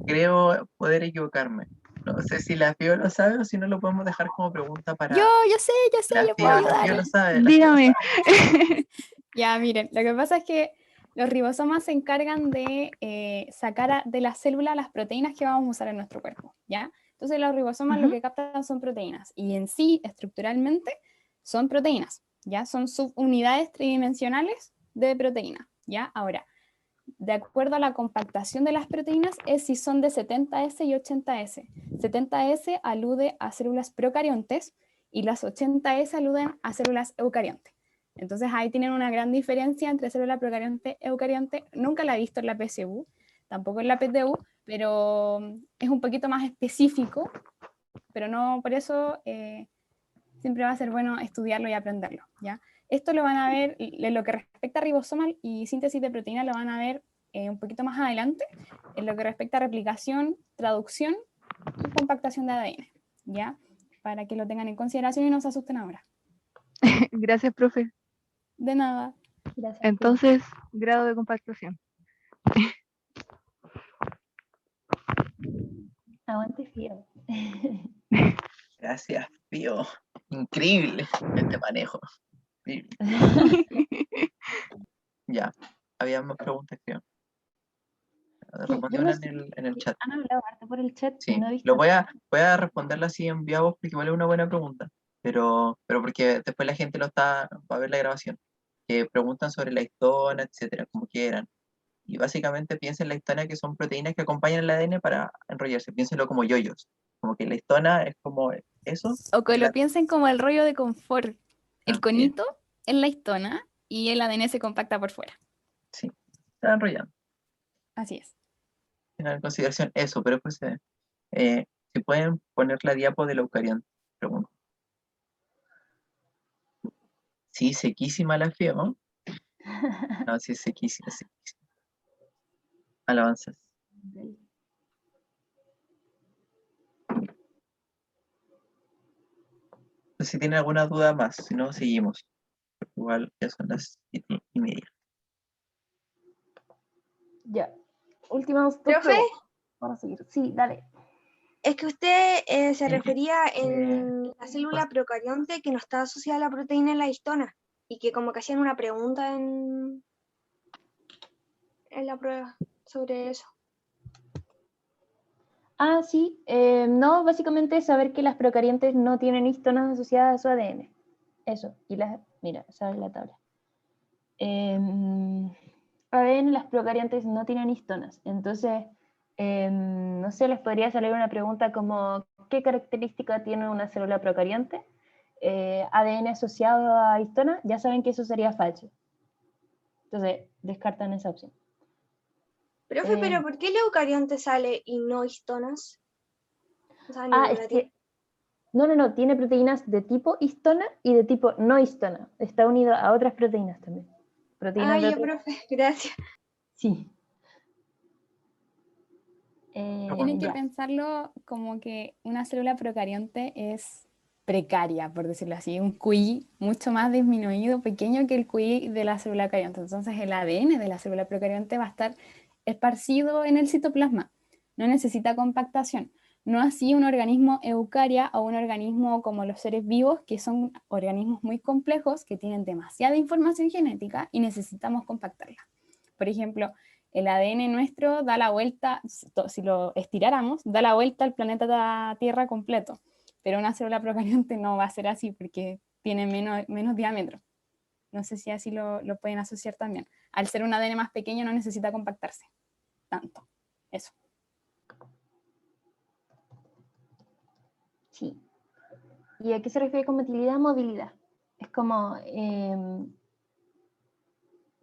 creo poder equivocarme. No sé si la FIO lo sabe o si no lo podemos dejar como pregunta para... Yo sé, La yo puedo FIO lo ayudar. sabe. Dígame. Ya, miren, lo que pasa es que los ribosomas se encargan de sacar de la célula las proteínas que vamos a usar en nuestro cuerpo, ¿ya? Entonces los ribosomas lo que captan son proteínas y en sí, estructuralmente, son proteínas, ¿ya? Son subunidades tridimensionales de proteína, ¿ya? Ahora, de acuerdo a la compactación de las proteínas, es si son de 70S y 80S. 70S alude a células procariontes y las 80S aluden a células eucariontes. Entonces ahí tienen una gran diferencia entre célula procarionte y eucarionte. Nunca la he visto en la PSU, tampoco en la PTU, pero es un poquito más específico, pero no por eso siempre va a ser bueno estudiarlo y aprenderlo, ¿ya? Esto lo van a ver, en lo que respecta a ribosomal y síntesis de proteína lo van a ver un poquito más adelante, en lo que respecta a replicación, traducción y compactación de ADN, ¿ya? Para que lo tengan en consideración y no se asusten ahora. Gracias, profe. De nada. Gracias. Entonces, grado de compactación. Aguante FIO. Gracias, FIO. Increíble este manejo. Increíble. Ya, había más preguntas, creo. Respondieron en el chat. Han hablado harto por el chat Sí, y no he visto. voy a responderla así en vivo porque igual es una buena pregunta, pero porque después la gente va a ver la grabación, que preguntan sobre la histona, etcétera, como quieran. Y básicamente piensen en la histona que son proteínas que acompañan el ADN para enrollarse, piénsenlo como yoyos, como que la histona es como eso. O que lo piensen como el rollo de confort. El conito en la histona y el ADN se compacta por fuera. Sí, se va enrollando. Así es. Tengan en consideración eso, pero después si pueden poner la diapo del eucarionte, pregunto. Sí, sequísima la FIO, ¿no? No, sí, sequísima. Alabanzas. No sé si tienen alguna duda más, si no, seguimos. Igual ya son las 7:30. Ya. Últimas dos ¿Profe? preguntas. Vamos a seguir. Sí, dale. Es que usted se refería en la célula procarionte que no está asociada a la proteína en la histona y que como que hacían una pregunta en la prueba sobre eso. Ah, sí. No, básicamente es saber que las procarientes no tienen histonas asociadas a su ADN. Eso. Y mira, esa es la tabla. ADN, las procarientes no tienen histonas. Entonces, no sé, les podría salir una pregunta como ¿qué característica tiene una célula procarionte? ADN asociado a histona, ya saben que eso sería falso. Entonces, descartan esa opción. Profe, pero ¿por qué el eucarionte sale y no histonas? O sea, Es que No, tiene proteínas de tipo histona y de tipo no histona. Está unido a otras proteínas también. Proteínas Ay, de ya, otros- profe, gracias. Sí. Tienen que Ya. pensarlo como que una célula procarionte es precaria, por decirlo así, un QI mucho más disminuido, pequeño que el QI de la célula carionte. Entonces el ADN de la célula procarionte va a estar esparcido en el citoplasma, no necesita compactación. No así un organismo eucaria o un organismo como los seres vivos, que son organismos muy complejos, que tienen demasiada información genética y necesitamos compactarla. Por ejemplo, el ADN nuestro da la vuelta, si lo estiráramos, da la vuelta al planeta Tierra completo, pero una célula procarionte no va a ser así porque tiene menos diámetro. No sé si así lo pueden asociar también. Al ser un ADN más pequeño no necesita compactarse tanto. Eso. Sí. ¿Y a qué se refiere con motilidad? Movilidad. Es como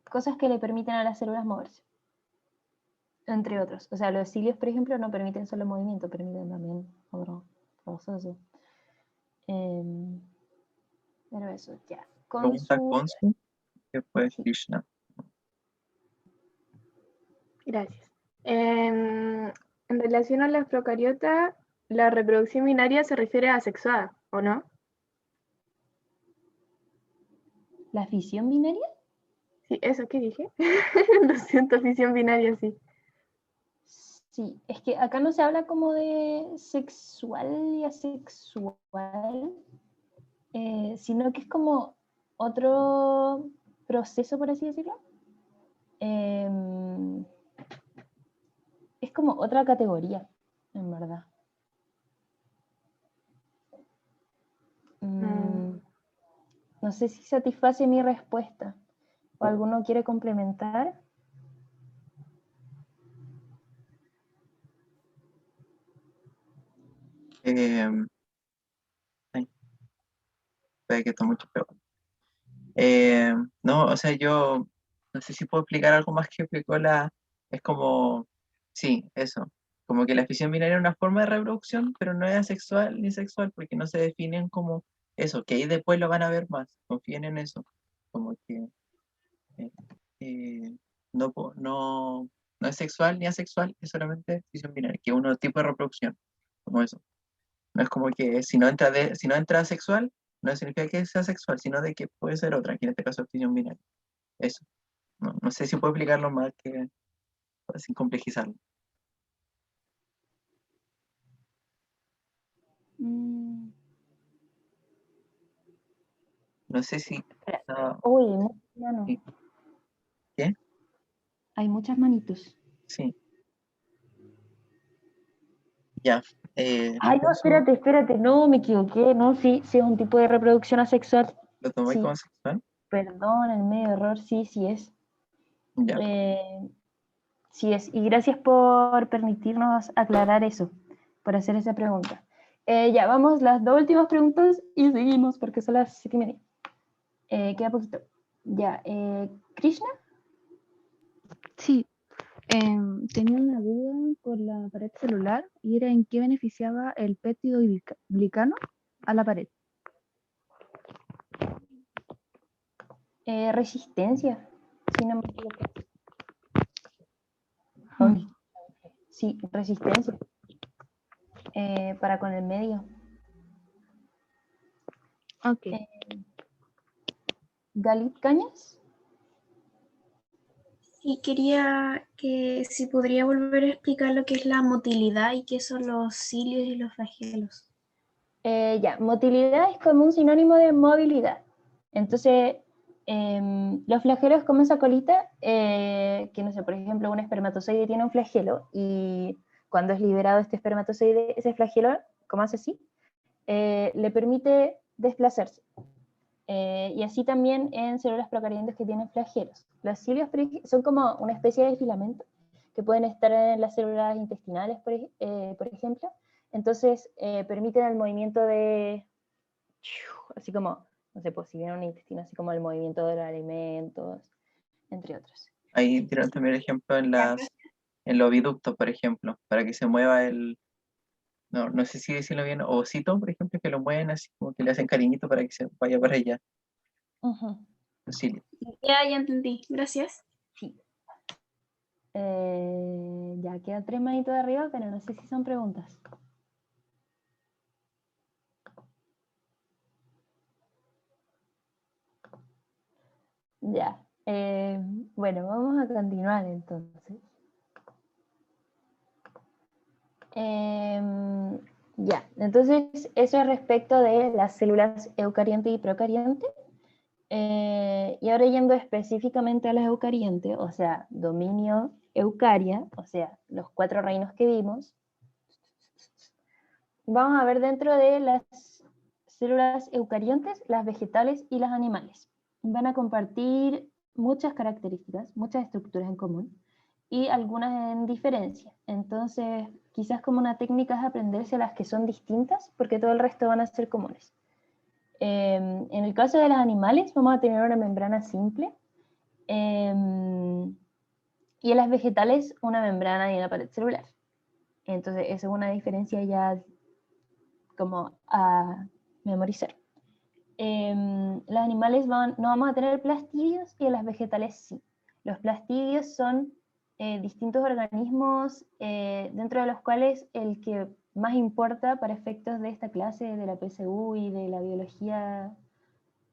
cosas que le permiten a las células moverse, entre otros. O sea, los cilios, por ejemplo, no permiten solo movimiento, permiten también otro proceso. Pero eso, ya. Pregunta Consu, que fue Sí. Krishna. Gracias. En relación a las procariotas, la reproducción binaria se refiere a asexuada, ¿o no? ¿La fisión binaria? Sí, eso que dije. Lo siento, fisión binaria, sí. Sí, es que acá no se habla como de sexual y asexual, sino que es como otro proceso, por así decirlo. Es como otra categoría, en verdad. No sé si satisface mi respuesta. ¿O alguno quiere complementar? Ay, puede que está mucho peor. No, o sea, yo no sé si puedo explicar algo más que explicó la. Es como, sí, eso. Como que la fisión binaria es una forma de reproducción, pero no es asexual ni sexual, porque no se definen como eso, que ahí después lo van a ver más. Confíen en eso. Como que eh, no es sexual ni asexual, es solamente fisión binaria, que es un tipo de reproducción, como eso. No es como que si no entra sexual, no significa que sea sexual, sino de que puede ser otra, que en este caso es fisión binaria. Eso. No sé si puedo explicarlo más que sin complejizarlo. No sé si. Uy, mano. Sí. ¿Qué? Hay muchas manitos. Sí. Ya. Ay, no, espérate, no, me equivoqué, no, sí, es un tipo de reproducción asexual. ¿Lo tomé Sí. como sexual? Perdón, el medio error, sí es. Ya. Sí es, y gracias por permitirnos aclarar eso, por hacer esa pregunta. Ya, vamos, las dos últimas preguntas y seguimos porque son las 7:30. Queda poquito. Ya, Krishna. Sí, tenía una duda con la pared celular y era en qué beneficiaba el péptido glicano a la pared. Resistencia, si no me equivoco. Sí, resistencia. Para con el medio. Ok. Galit Cañas. Sí, quería que si podría volver a explicar lo que es la motilidad y qué son los cilios y los flagelos. Ya, motilidad es como un sinónimo de movilidad. Entonces, los flagelos como esa colita, que no sé, por ejemplo, un espermatozoide tiene un flagelo y cuando es liberado este espermatozoide, ese flagelo, como hace así, le permite desplazarse. Y así también en células procarientes que tienen flagelos. Los cilios son como una especie de filamento que pueden estar en las células intestinales, por ejemplo. Entonces, permiten el movimiento de, así como, no sé, pues si viene un intestino, así como el movimiento de los alimentos, entre otros. Ahí tiraron también el ejemplo en los oviductos, por ejemplo, para que se mueva no sé si decirlo bien, ovocito, por ejemplo, que lo mueven así, como que le hacen cariñito para que se vaya para allá. Ujú, Sí. Ya entendí. Gracias. sí. Ya quedan 3 manitos de arriba, pero no sé si son preguntas. Ya. Bueno, vamos a continuar entonces. Ya, entonces eso es respecto de las células eucarionte y procarionte. Y ahora yendo específicamente a las eucarionte, o sea, dominio eucaria, o sea, los 4 reinos que vimos, vamos a ver dentro de las células eucariontes, las vegetales y las animales. Van a compartir muchas características, muchas estructuras en común y algunas en diferencia. Entonces, quizás como una técnica es aprenderse las que son distintas, porque todo el resto van a ser comunes. En el caso de los animales, vamos a tener una membrana simple. Y en las vegetales, una membrana y una pared celular. Entonces, esa es una diferencia ya como a memorizar. Los animales no vamos a tener plastidios y en las vegetales sí. Los plastidios son distintos organismos dentro de los cuales el que más importa para efectos de esta clase de la PSU y de la biología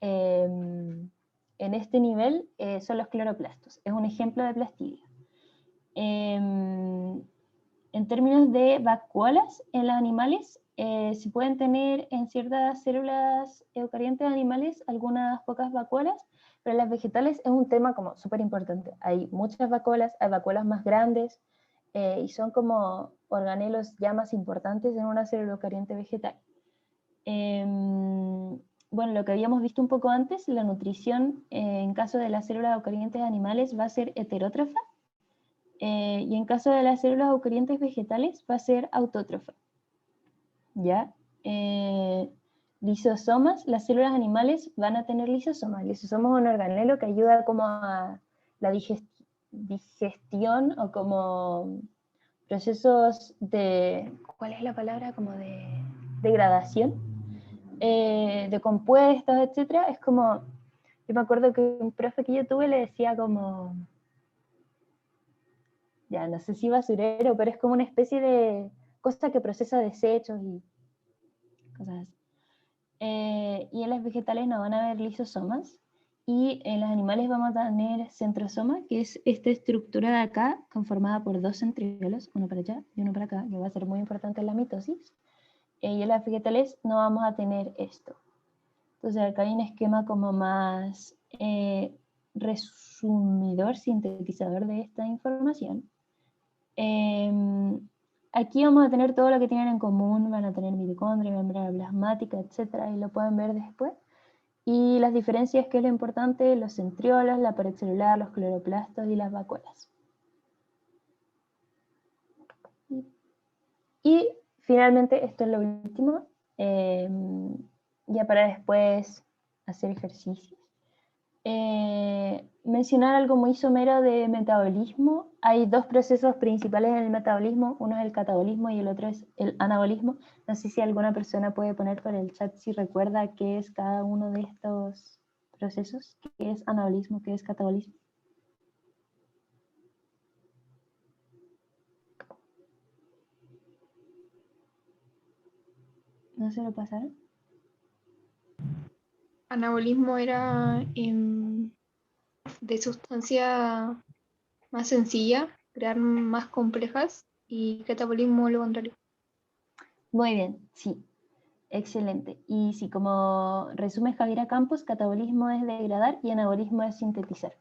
en este nivel son los cloroplastos. Es un ejemplo de plastidio. En términos de vacuolas en los animales, se pueden tener en ciertas células eucariontes animales algunas pocas vacuolas, pero en las vegetales es un tema como súper importante. Hay muchas vacuolas, hay vacuolas más grandes, y son como organelos ya más importantes en una célula eucarionte vegetal. Bueno, lo que habíamos visto un poco antes, la nutrición en caso de las células eucariontes animales va a ser heterótrofa, y en caso de las células eucariontes vegetales va a ser autótrofa. ¿Ya? Lisosomas, las células animales van a tener lisosomas. El lisosoma es un organelo que ayuda como a la digestión o como procesos de, ¿cuál es la palabra? Como de degradación, de compuestos, etc. Es como, yo me acuerdo que un profe que yo tuve le decía como, ya no sé si basurero, pero es como una especie de cosa que procesa desechos y cosas así. Y en las vegetales no van a haber lisosomas, y en los animales vamos a tener centrosoma, que es esta estructura de acá, conformada por 2 centriolos, uno para allá y uno para acá, que va a ser muy importante en la mitosis. Y en las vegetales no vamos a tener esto. Entonces acá hay un esquema como más resumidor, sintetizador de esta información. Aquí vamos a tener todo lo que tienen en común, van a tener mitocondria, membrana plasmática, etc. Y lo pueden ver después. Y las diferencias, que es lo importante, los centriolos, la pared celular, los cloroplastos y las vacuolas. Y finalmente, esto es lo último, ya para después hacer ejercicios. Mencionar algo muy somero de metabolismo. Hay 2 procesos principales en el metabolismo, uno es el catabolismo y el otro es el anabolismo. No sé si alguna persona puede poner por el chat si recuerda qué es cada uno de estos procesos, qué es anabolismo, qué es catabolismo. ¿No se lo pasaron? Anabolismo era de sustancia más sencilla, crear más complejas, y catabolismo lo contrario. Muy bien, sí. Excelente. Y sí, como resume Javiera Campos, catabolismo es degradar y anabolismo es sintetizar.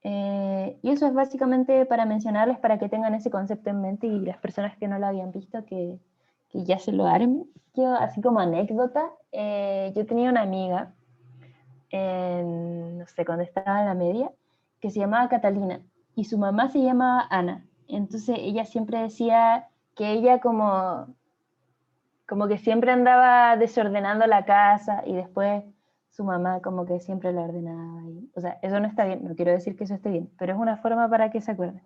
Y eso es básicamente para mencionarles, para que tengan ese concepto en mente, y las personas que no lo habían visto, que ya se lo armen. Yo, así como anécdota, yo tenía una amiga, no sé, cuando estaba en la media, que se llamaba Catalina, y su mamá se llamaba Ana. Entonces ella siempre decía que ella como que siempre andaba desordenando la casa, y después su mamá como que siempre la ordenaba. O sea, eso no está bien, no quiero decir que eso esté bien, pero es una forma para que se acuerden.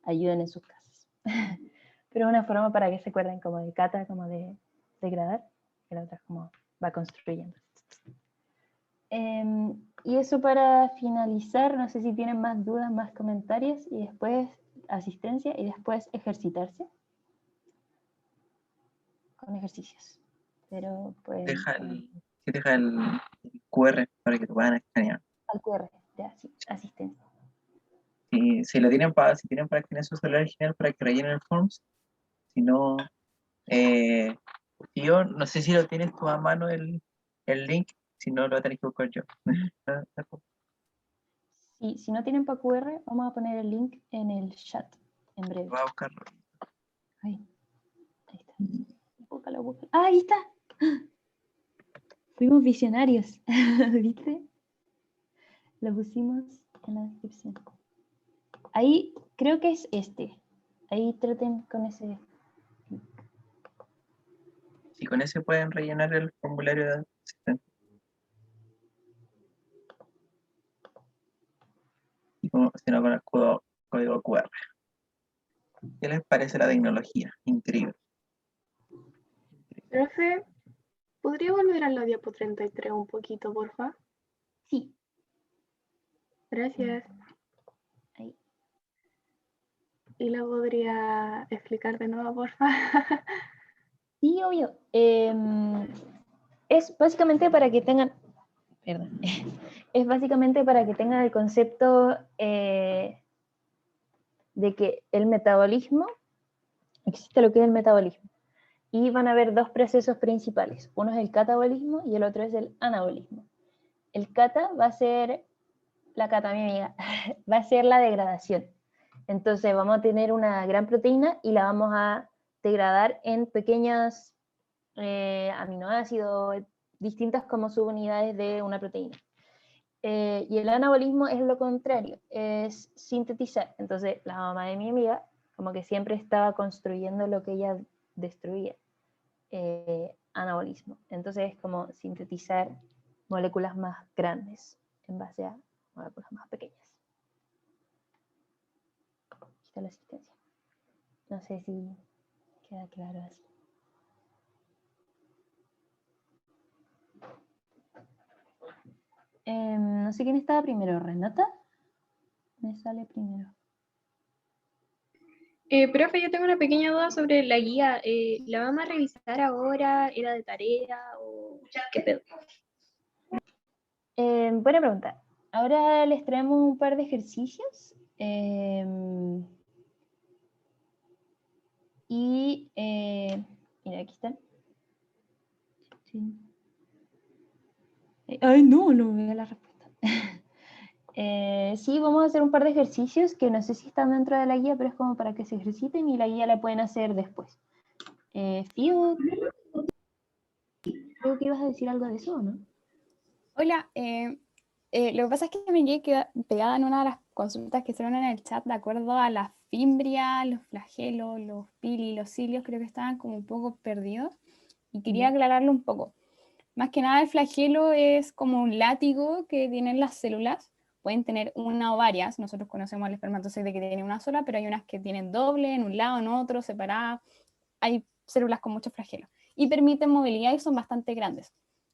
Ayuden en sus casas. Pero una forma para que se acuerden como de cata, como de degradar, y la otra es como va construyendo. Y eso para finalizar, no sé si tienen más dudas, más comentarios, y después asistencia, y después ejercitarse con ejercicios. Pero pues Deja el QR para que lo puedan escanear. al QR, ya, sí, asistencia. Si tienen para escanear su celular, es genial para que rellenen el forms. Si no, yo no sé si lo tienes tú a mano el link, si no lo voy a tener que buscar yo. Y si no tienen para QR, vamos a poner el link en el chat en breve. Voy a buscarlo. Ahí está. Búscalo, búscalo. ¡Ah, ahí está! Fuimos visionarios, ¿viste? Lo pusimos en la descripción. Ahí creo que es este. Ahí traten con ese. Si con ese pueden rellenar el formulario de asistente. Y si no, con el código QR. ¿Qué les parece la tecnología? Increíble. Profe, ¿podría volver a la diapo 33 un poquito, porfa? Sí. Gracias. Ahí. ¿Y la podría explicar de nuevo, porfa? Sí, obvio. Es básicamente para que tengan. Perdón. Es básicamente para que tengan el concepto de que el metabolismo, existe lo que es el metabolismo. Y van a haber dos procesos principales. Uno es el catabolismo y el otro es el anabolismo. El cata va a ser, la cata, mi amiga, va a ser la degradación. Entonces vamos a tener una gran proteína y la vamos a degradar en pequeños aminoácidos, distintas como subunidades de una proteína. Y el anabolismo es lo contrario, es sintetizar. Entonces la mamá de mi amiga como que siempre estaba construyendo lo que ella destruía. Anabolismo. Entonces es como sintetizar moléculas más grandes en base a moléculas más pequeñas. Aquí está la asistencia. No sé si queda claro así. No sé quién estaba primero, ¿Renata? Me sale primero. Profe, yo tengo una pequeña duda sobre la guía. ¿La vamos a revisar ahora? ¿Era de tarea? ¿O qué pedo? Buena pregunta. Ahora les traemos un par de ejercicios. Mira, aquí están. Sí. Ay, no veo la respuesta. Sí, vamos a hacer un par de ejercicios que no sé si están dentro de la guía, pero es como para que se ejerciten y la guía la pueden hacer después. Fío, creo que ibas a decir algo de eso, ¿no? Hola, lo que pasa es que me quedé pegada en una de las consultas que hicieron en el chat de acuerdo a la fimbria, los flagelos, los pili, los cilios, creo que estaban como un poco perdidos y quería aclararlo un poco. Más que nada el flagelo es como un látigo que tienen las células, pueden tener una o varias, nosotros conocemos al espermatozoide que tiene una sola, pero hay unas que tienen doble, en un lado, en otro, separadas, hay células con muchos flagelos y permiten movilidad y son bastante grandes.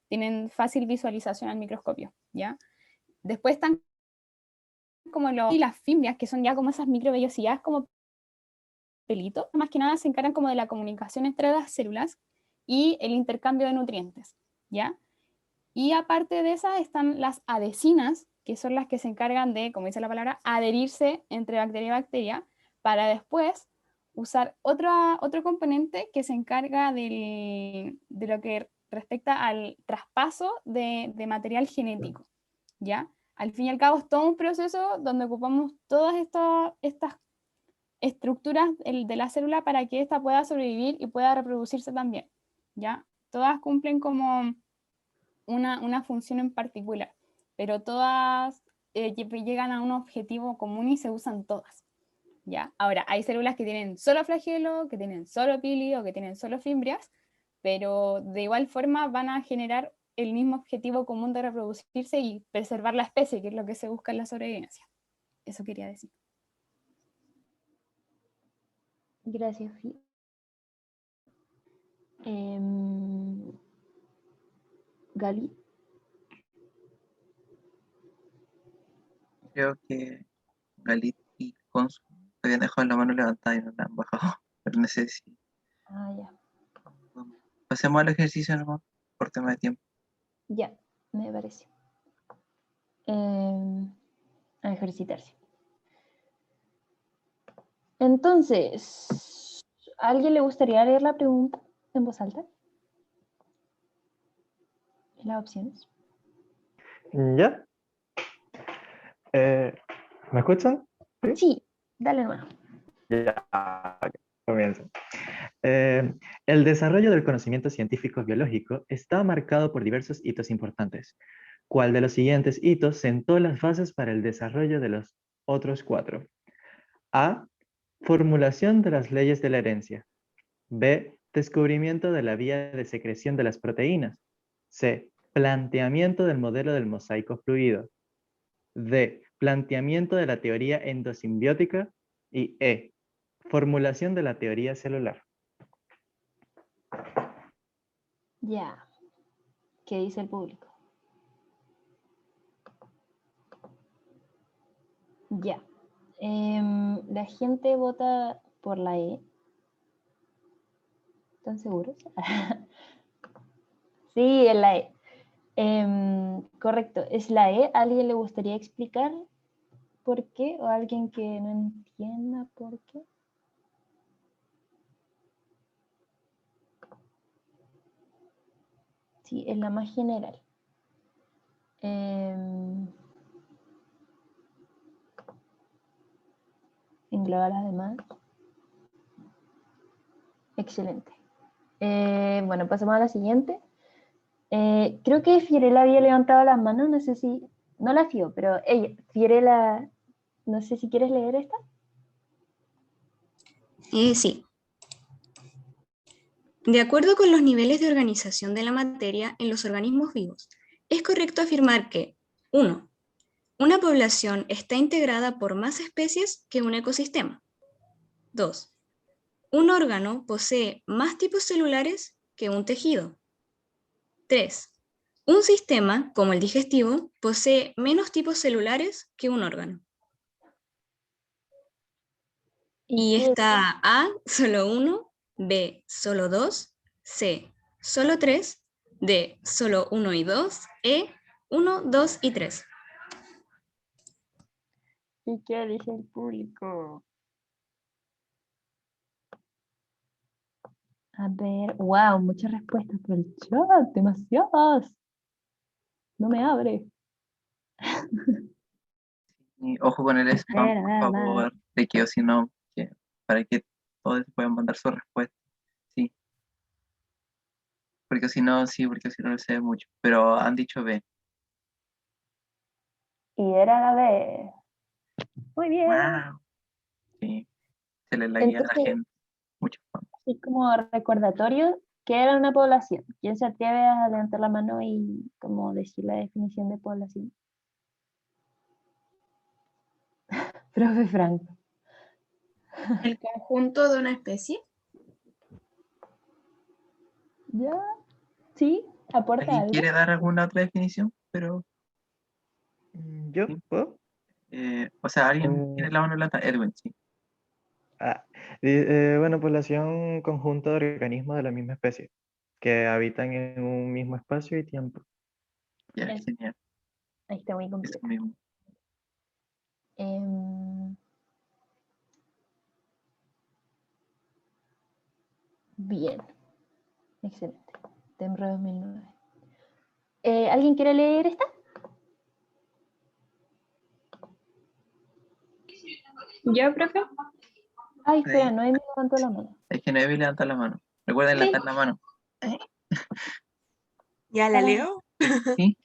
Tienen fácil visualización al microscopio, ¿ya? Después están como y las fimbrias, que son ya como esas microvellosidades como pelitos, más que nada se encargan como de la comunicación entre las células y el intercambio de nutrientes, ¿ya? Y aparte de esas están las adhesinas, que son las que se encargan de, como dice la palabra, adherirse entre bacteria y bacteria, para después usar otro componente que se encarga de lo que respecta al traspaso de material genético, ¿ya? Al fin y al cabo es todo un proceso donde ocupamos todas estas estructuras de la célula para que ésta pueda sobrevivir y pueda reproducirse también, ¿ya? Todas cumplen como una función en particular, pero todas llegan a un objetivo común y se usan todas, ¿ya? Ahora, hay células que tienen solo flagelo, que tienen solo pili o que tienen solo fimbrias, pero de igual forma van a generar el mismo objetivo común de reproducirse y preservar la especie, que es lo que se busca en la sobrevivencia. Eso quería decir. Gracias, Fí. Gali. Creo que Galit y Consu habían dejado la mano levantada y no la han bajado. Pero no sé si. Ah, ya. Pasemos al ejercicio nomás, por tema de tiempo. Ya, me parece. A ejercitarse. Entonces, ¿a alguien le gustaría leer la pregunta en voz alta? Las opciones. ¿Ya? ¿Me escuchan? Sí, dale nuevo. Ya, ok, comienzo. El desarrollo del conocimiento científico biológico está marcado por diversos hitos importantes. ¿Cuál de los siguientes hitos sentó las bases para el desarrollo de los otros 4? A. Formulación de las leyes de la herencia. B. Descubrimiento de la vía de secreción de las proteínas. C. Planteamiento del modelo del mosaico fluido. D. Planteamiento de la teoría endosimbiótica. Y E. Formulación de la teoría celular. Ya. ¿Qué dice el público? Ya. La gente vota por la E. ¿Están seguros? Sí, es la E. Correcto, es la E. ¿A alguien le gustaría explicar por qué? ¿O a alguien que no entienda por qué? Sí, es la más general. Engloba las demás. Excelente. Bueno, pasamos a la siguiente. Creo que Fiorella había levantado las manos, no sé si, no la Fio, pero ella, Fiorella, no sé si quieres leer esta. Sí. De acuerdo con los niveles de organización de la materia en los organismos vivos, es correcto afirmar que 1. Una población está integrada por más especies que un ecosistema. 2. Un órgano posee más tipos celulares que un tejido. 3. Un sistema, como el digestivo, posee menos tipos celulares que un órgano. Y está A, solo 1, B, solo 2, C, solo 3, D, solo 1 y 2, E, 1, 2 y 3. ¿Y qué dice el público? A ver, wow, muchas respuestas por el chat, demasiadas. No me abre. Y ojo con el spam, ver, por ver. favor, de que o si no, para que todos puedan mandar su respuesta. Sí. Porque si no, sí, porque si no lo sé mucho. Pero han dicho B. Y era la B. Muy bien. Wow. Sí. Se les la guía a la Entonces, gente. Mucho spam. es como recordatorio que era una población. ¿Quién se atreve a levantar la mano y como decir la definición de población? Profe Franco. ¿El conjunto de una especie? ¿Ya? ¿Sí? ¿Aporta ¿Alguien algo? quiere dar alguna otra definición? Pero, ¿Yo? ¿Puedo? o sea, alguien tiene la mano levantada. Edwin, sí. Bueno, población conjunto de organismos de la misma especie, que habitan en un mismo espacio y tiempo. Ya, genial. Ahí está muy Eso completo. mismo. Bien. Excelente. Temro 2009. ¿Alguien quiere leer esta? ¿Yo, profe? Ay, espera, no me levantó la mano. Es que Noemi levanta la mano. Recuerden levantar la mano. ¿Ya la leo? Sí,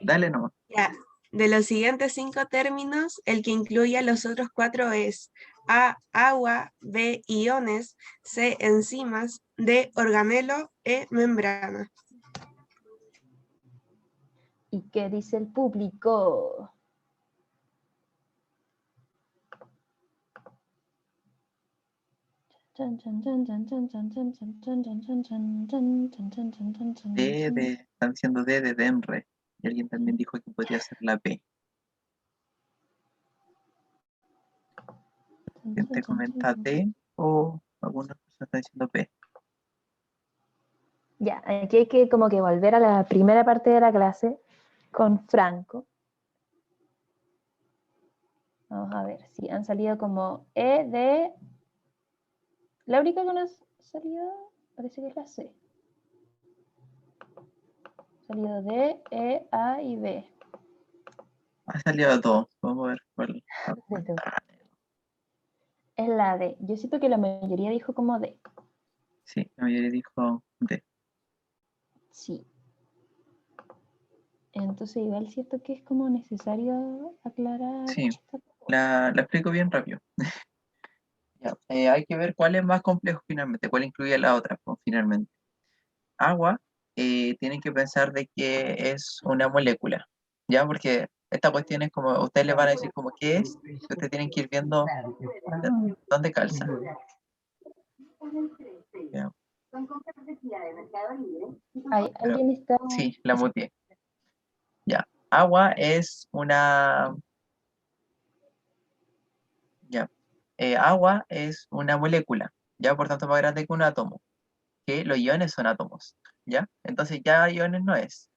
dale nomás. Ya. De los siguientes 5 términos, el que incluye a los otros 4 es A, agua, B, iones, C, enzimas, D, organelo, E, membrana. ¿Y qué dice el público? Están diciendo D de Denre. Y alguien también dijo que podría ser la P. ¿Quién te comenta D o algunas personas están diciendo P? Ya, aquí hay que como que volver a la primera parte de la clase con Franco. Vamos a ver si han salido como E, D. La única que no ha salido parece que es la C. Ha salido D, E, A y B. Ha salido dos. Vamos a ver cuál. Es la D. Yo siento que la mayoría dijo como D. Sí, la mayoría dijo D. Sí. Entonces igual siento que es como necesario aclarar. Sí, la explico bien rápido. Ya, hay que ver cuál es más complejo finalmente, cuál incluye la otra pues, finalmente. Agua, tienen que pensar de que es una molécula, ¿ya? Porque esta cuestión es como, ustedes les van a decir como qué es, y ustedes tienen que ir viendo dónde calza. Ya. ¿Alguien está? Sí, la muteé. Ya. Agua es una... Ya. Agua es una molécula, ¿ya? Por tanto, más grande que un átomo. Que los iones son átomos, ¿ya? Entonces ya iones no es.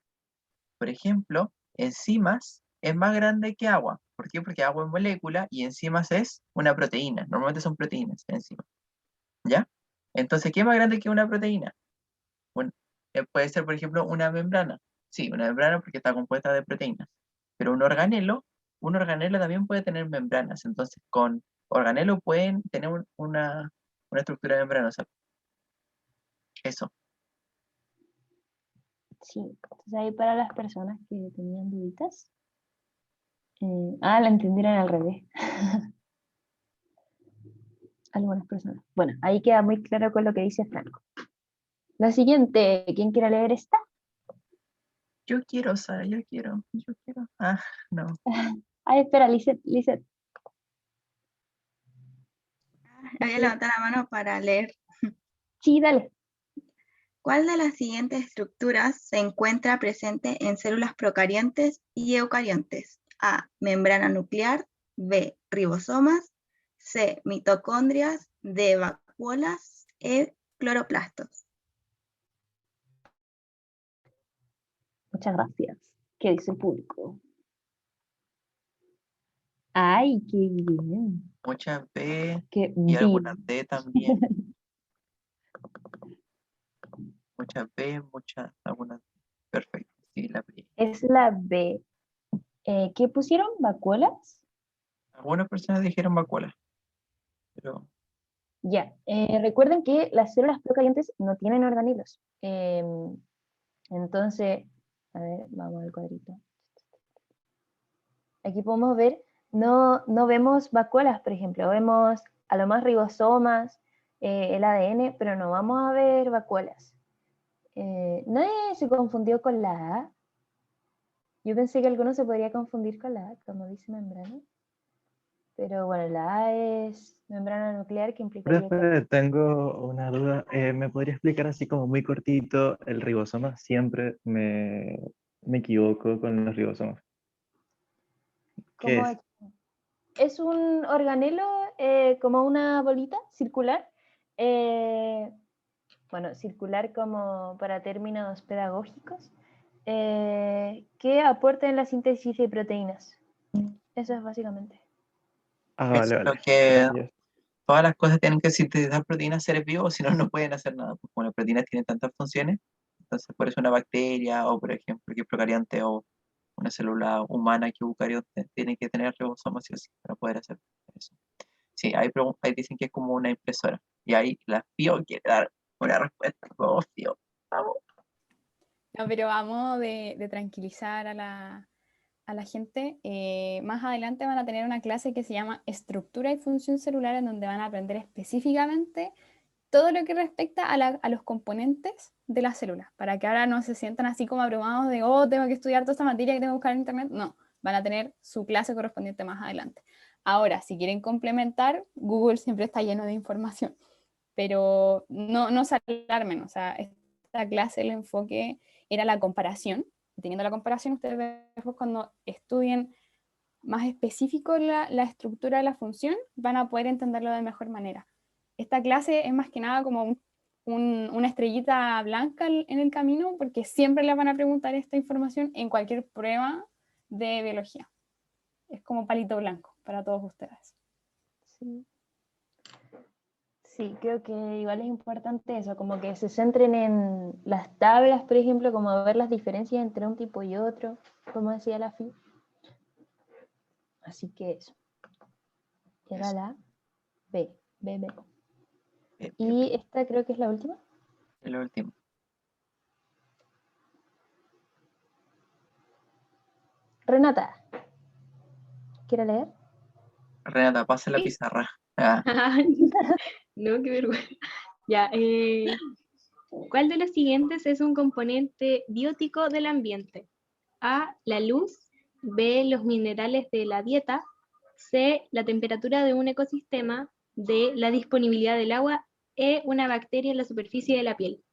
Por ejemplo, enzimas es más grande que agua. ¿Por qué? Porque agua es molécula y enzimas es una proteína. Normalmente son proteínas enzimas, ¿ya? Entonces, ¿qué es más grande que una proteína? Puede ser, por ejemplo, una membrana. Sí, una membrana porque está compuesta de proteínas. Pero un organelo también puede tener membranas. Entonces, con organelo pueden tener una estructura membranosa. Eso. Sí, entonces ahí para las personas que tenían duditas. La entendieron al revés. Algunas personas. Bueno, ahí queda muy claro con lo que dice Franco. La siguiente, ¿quién quiere leer esta? Yo quiero, Sara, yo quiero. Ah, no. Ay, espera, Lizeth. Había levantado la mano para leer. Sí, dale. ¿Cuál de las siguientes estructuras se encuentra presente en células procariontes y eucariontes? A. Membrana nuclear. B. Ribosomas. C. Mitocondrias. D. Vacuolas. E. Cloroplastos. Muchas gracias. ¿Qué dice el público? Ay, qué bien. Muchas B Qué y bien. algunas D también. Muchas B, algunas D. Perfecto, sí, la B. Es la B. ¿Qué pusieron? ¿Vacuolas? Algunas personas dijeron vacuolas, pero Ya. Recuerden que las células procariontes no tienen organelos. Entonces, a ver, vamos al cuadrito. Aquí podemos ver, no vemos vacuolas, por ejemplo, vemos a lo más ribosomas, el ADN, pero no vamos a ver vacuolas. ¿Nadie se confundió con la A? Yo pensé que alguno se podría confundir con la A, como dice membrana. Pero bueno, la A es membrana nuclear que implicaría Profe, tengo una duda. ¿Me podría explicar así como muy cortito el ribosoma? Siempre me equivoco con los ribosomas. ¿Qué es? Es un organelo como una bolita circular. Bueno, circular como para términos pedagógicos, que aporta en la síntesis de proteínas. Eso es básicamente. Vale, es lo vale. que Gracias. todas las cosas tienen que sintetizar proteínas seres vivos, si no, no pueden hacer nada. Pues como las proteínas tienen tantas funciones, entonces por eso una bacteria o por ejemplo que es procarionte o una célula humana que es eucarionte tiene que tener ribosomas sí o sí para poder hacer eso. Sí, ahí dicen que es como una impresora. Y ahí la FIO quiere dar una respuesta. Vamos, FIO. Vamos. No, pero a modo de tranquilizar a la gente, más adelante van a tener una clase que se llama Estructura y Función Celular, en donde van a aprender específicamente todo lo que respecta a los componentes de las células, para que ahora no se sientan así como abrumados de, oh, tengo que estudiar toda esta materia que tengo que buscar en internet. No, van a tener su clase correspondiente más adelante. Ahora, si quieren complementar, Google siempre está lleno de información. pero no se alarmen, o sea, esta clase el enfoque era la comparación. Teniendo la comparación, ustedes después cuando estudien más específico la estructura de la función, van a poder entenderlo de mejor manera. Esta clase es más que nada como una estrellita blanca en el camino, porque siempre les van a preguntar esta información en cualquier prueba de biología. Es como palito blanco para todos ustedes. Sí. Sí, creo que igual es importante eso, como que se centren en las tablas, por ejemplo, como ver las diferencias entre un tipo y otro, como decía la FI. Así que eso. Llega la B. Y esta creo que es la última. Es lo último. Renata, ¿quiere leer? Renata, pasa la Sí. pizarra. Ah, No, qué vergüenza. Ya, ¿cuál de los siguientes es un componente biótico del ambiente? A, la luz, B, los minerales de la dieta, C, la temperatura de un ecosistema, D, la disponibilidad del agua, E, una bacteria en la superficie de la piel.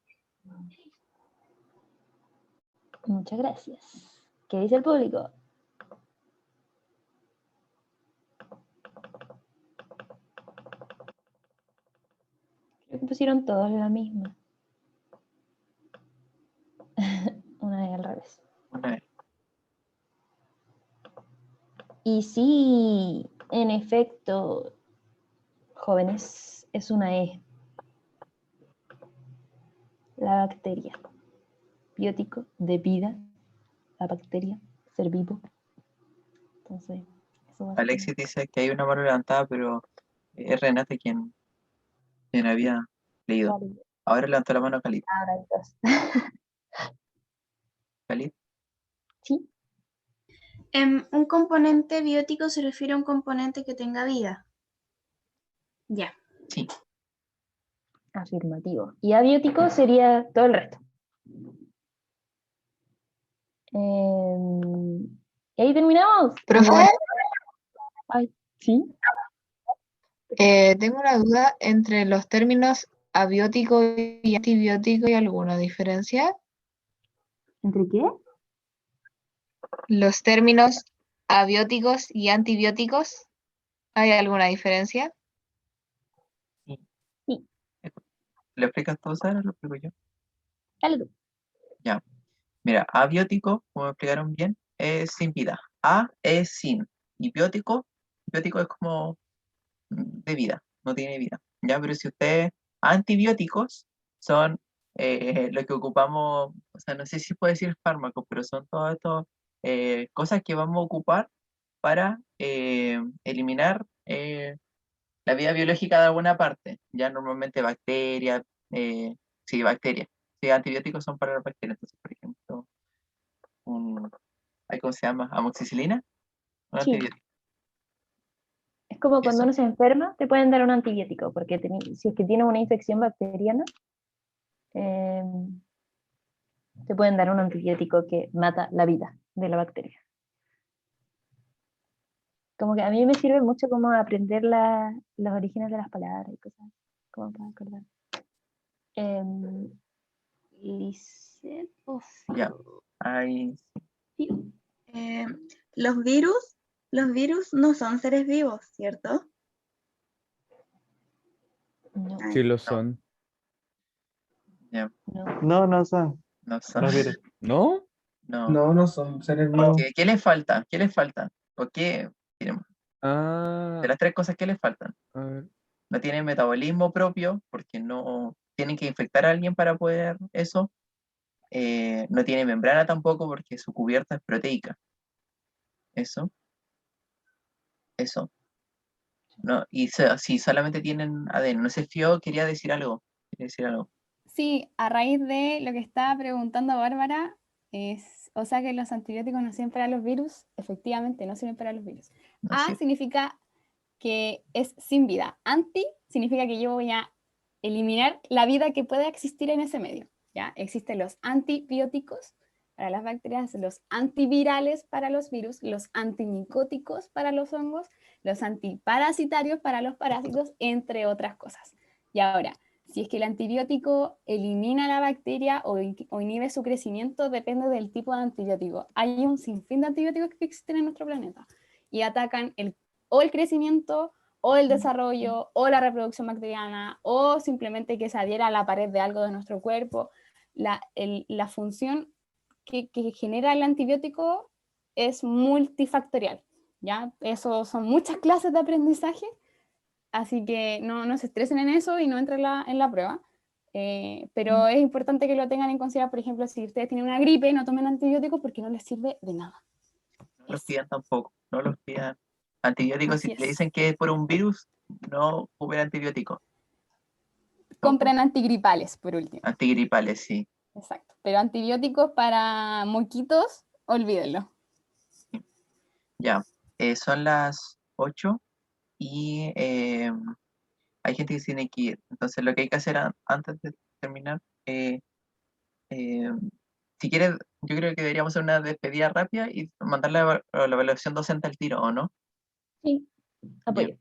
Muchas gracias. ¿Qué dice el público? Creo que pusieron todos la misma. Una vez al revés. una vez. Y sí, en efecto, jóvenes, es una E. La bacteria. Biótico, de vida. La bacteria, ser vivo. Entonces, eso va a ser. Alexis dice que hay una mano levantada, pero es Renata quien había leído. Vale. Ahora levantó la mano Khalid. Ahora hay dos. Khalid, Sí. Un componente biótico se refiere a un componente que tenga vida. Ya. sí. Afirmativo. Y abiótico sería todo el resto. Y ahí terminamos. Profe, Ay, sí. tengo una duda entre los términos abiótico y antibiótico. ¿Hay alguna diferencia? ¿Entre qué? Los términos abióticos y antibióticos, ¿hay alguna diferencia? Sí. ¿Le explicas tú, Sara, o lo explico yo? Algo. Ya. Mira, abiótico, como me explicaron bien, es sin vida. A es sin. Y biótico es como de vida, no tiene vida. Ya, pero si ustedes, antibióticos son lo que ocupamos, o sea, no sé si puedo decir fármacos, pero son todas estas cosas que vamos a ocupar para eliminar la vida biológica de alguna parte. Ya normalmente bacterias, sí, bacterias. Sí, antibióticos son para las bacterias. Entonces, por ejemplo, ¿cómo se llama? Amoxicilina, un Sí. antibiótico. Es como cuando Eso. uno se enferma, te pueden dar un antibiótico, porque si es que tienes una infección bacteriana, te pueden dar un antibiótico que mata la vida de la bacteria. Como que a mí me sirve mucho como aprender los orígenes de las palabras y cosas, como para acordar. Lisette o Ya. Ahí, sí. Los virus no son seres vivos, ¿cierto? No, Ay, Sí lo son. ya. no. No son. No son. Los virus. ¿No? No. No, no son seres vivos. ¿Qué les falta? ¿Qué les falta? ¿Por qué? Miren, de Ah, las tres cosas que les faltan. a ver. No tienen metabolismo propio, porque no tienen que infectar a alguien para poder eso. No tiene membrana tampoco, porque su cubierta es proteica. Eso. No, y si solamente tienen ADN. No sé, Fio quería decir algo. Sí, a raíz de lo que estaba preguntando Bárbara, o sea que los antibióticos no sirven para los virus, efectivamente no sirven para los virus. No A sé. significa que es sin vida. Anti significa que yo voy a eliminar la vida que pueda existir en ese medio. ¿Ya? Existen los antibióticos para las bacterias, los antivirales para los virus, los antimicóticos para los hongos, los antiparasitarios para los parásitos, entre otras cosas. Y ahora, Si es que el antibiótico elimina la bacteria o inhibe su crecimiento, depende del tipo de antibiótico. Hay un sinfín de antibióticos que existen en nuestro planeta y atacan o el crecimiento, o el desarrollo, o la reproducción bacteriana, o simplemente que se adhiera a la pared de algo de nuestro cuerpo. La función que genera el antibiótico es multifactorial, ¿ya? Eso son muchas clases de aprendizaje, así que no se estresen en eso y no entren en la prueba. Pero es importante que lo tengan en consideración. Por ejemplo, si ustedes tienen una gripe, no tomen antibióticos porque no les sirve de nada. No los pidan tampoco, no los pidan. Antibióticos, Así si le es. dicen que es por un virus, no ocupen antibióticos. Compren antigripales, por último. Antigripales, sí. Exacto. Pero antibióticos para moquitos, olvídenlo. Ya, son las 8 y hay gente que tiene que ir. Entonces lo que hay que hacer antes de terminar, si quieres, yo creo que deberíamos hacer una despedida rápida y mandar la evaluación docente al tiro, ¿o no? Sí, apoyo.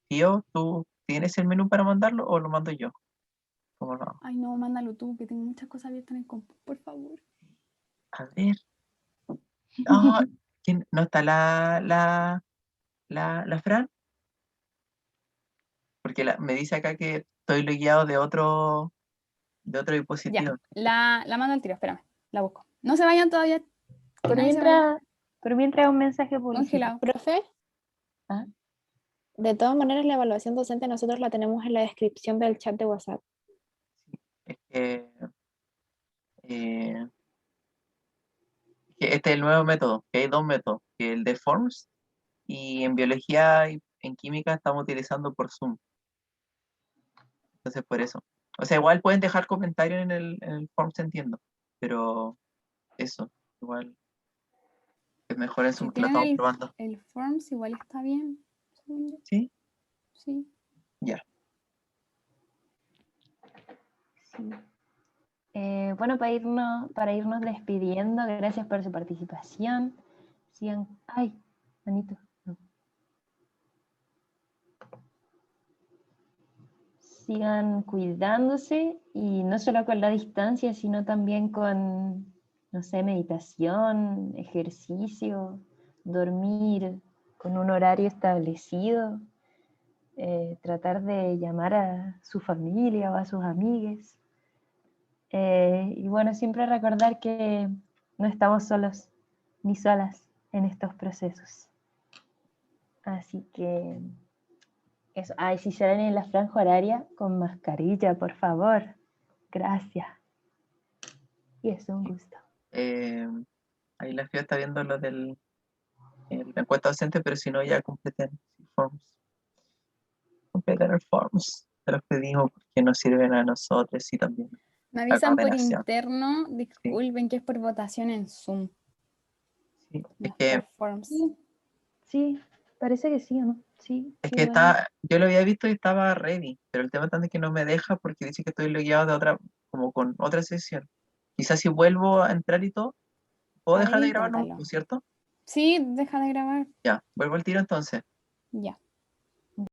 Tío, ¿tú tienes el menú para mandarlo o lo mando yo? ¿Cómo no? Ay, no, mándalo tú, que tengo muchas cosas abiertas en el compu, por favor. A ver. Ah, ¿quién? ¿No está la Fran? Porque me dice acá que estoy logueado de otro dispositivo. Ya, la mando al tiro, espérame, la busco. No se vayan todavía. Por nadie se vaya. mientras un mensaje publicitario. Congelado. Profe, ¿Ah? de todas maneras la evaluación docente nosotros la tenemos en la descripción del chat de WhatsApp. Es que este es el nuevo método, que hay dos métodos, que el de Forms y en biología y en química estamos utilizando por Zoom. Entonces por eso. O sea, igual pueden dejar comentarios en el Forms, entiendo, pero eso, igual es mejor en Zoom Si que lo tienen estamos probando. el Forms, igual está bien. ¿Sí? Sí. Ya. Sí. Bueno, para irnos despidiendo, gracias por su participación. Sigan. Ay, manito. No. Sigan cuidándose y no solo con la distancia, sino también con, no sé, meditación, ejercicio, dormir con un horario establecido, tratar de llamar a su familia o a sus amigues. Y bueno, siempre recordar que no estamos solos ni solas en estos procesos. Así que eso. Ay, si salen en la franja horaria, con mascarilla, por favor. Gracias. Y es un gusto. Ahí la FIA está viendo lo del la encuesta docente, pero si no, ya completen Forms. Completen el Forms. Se los pedimos porque nos sirven a nosotros y también. Me avisan por coordinación. interno, disculpen, que es por votación en Zoom. Sí, No es que, por Forms. Sí, parece que sí, ¿o no? Sí. es sí, que bueno. yo lo había visto y estaba ready, pero el tema también es que no me deja porque dice que estoy logueado de otra, como con otra sesión. Quizás si vuelvo a entrar y todo, ¿puedo A ver, dejar de grabar, no? inténtalo. ¿Cierto? Sí, deja de grabar. Ya, vuelvo al tiro entonces. Ya.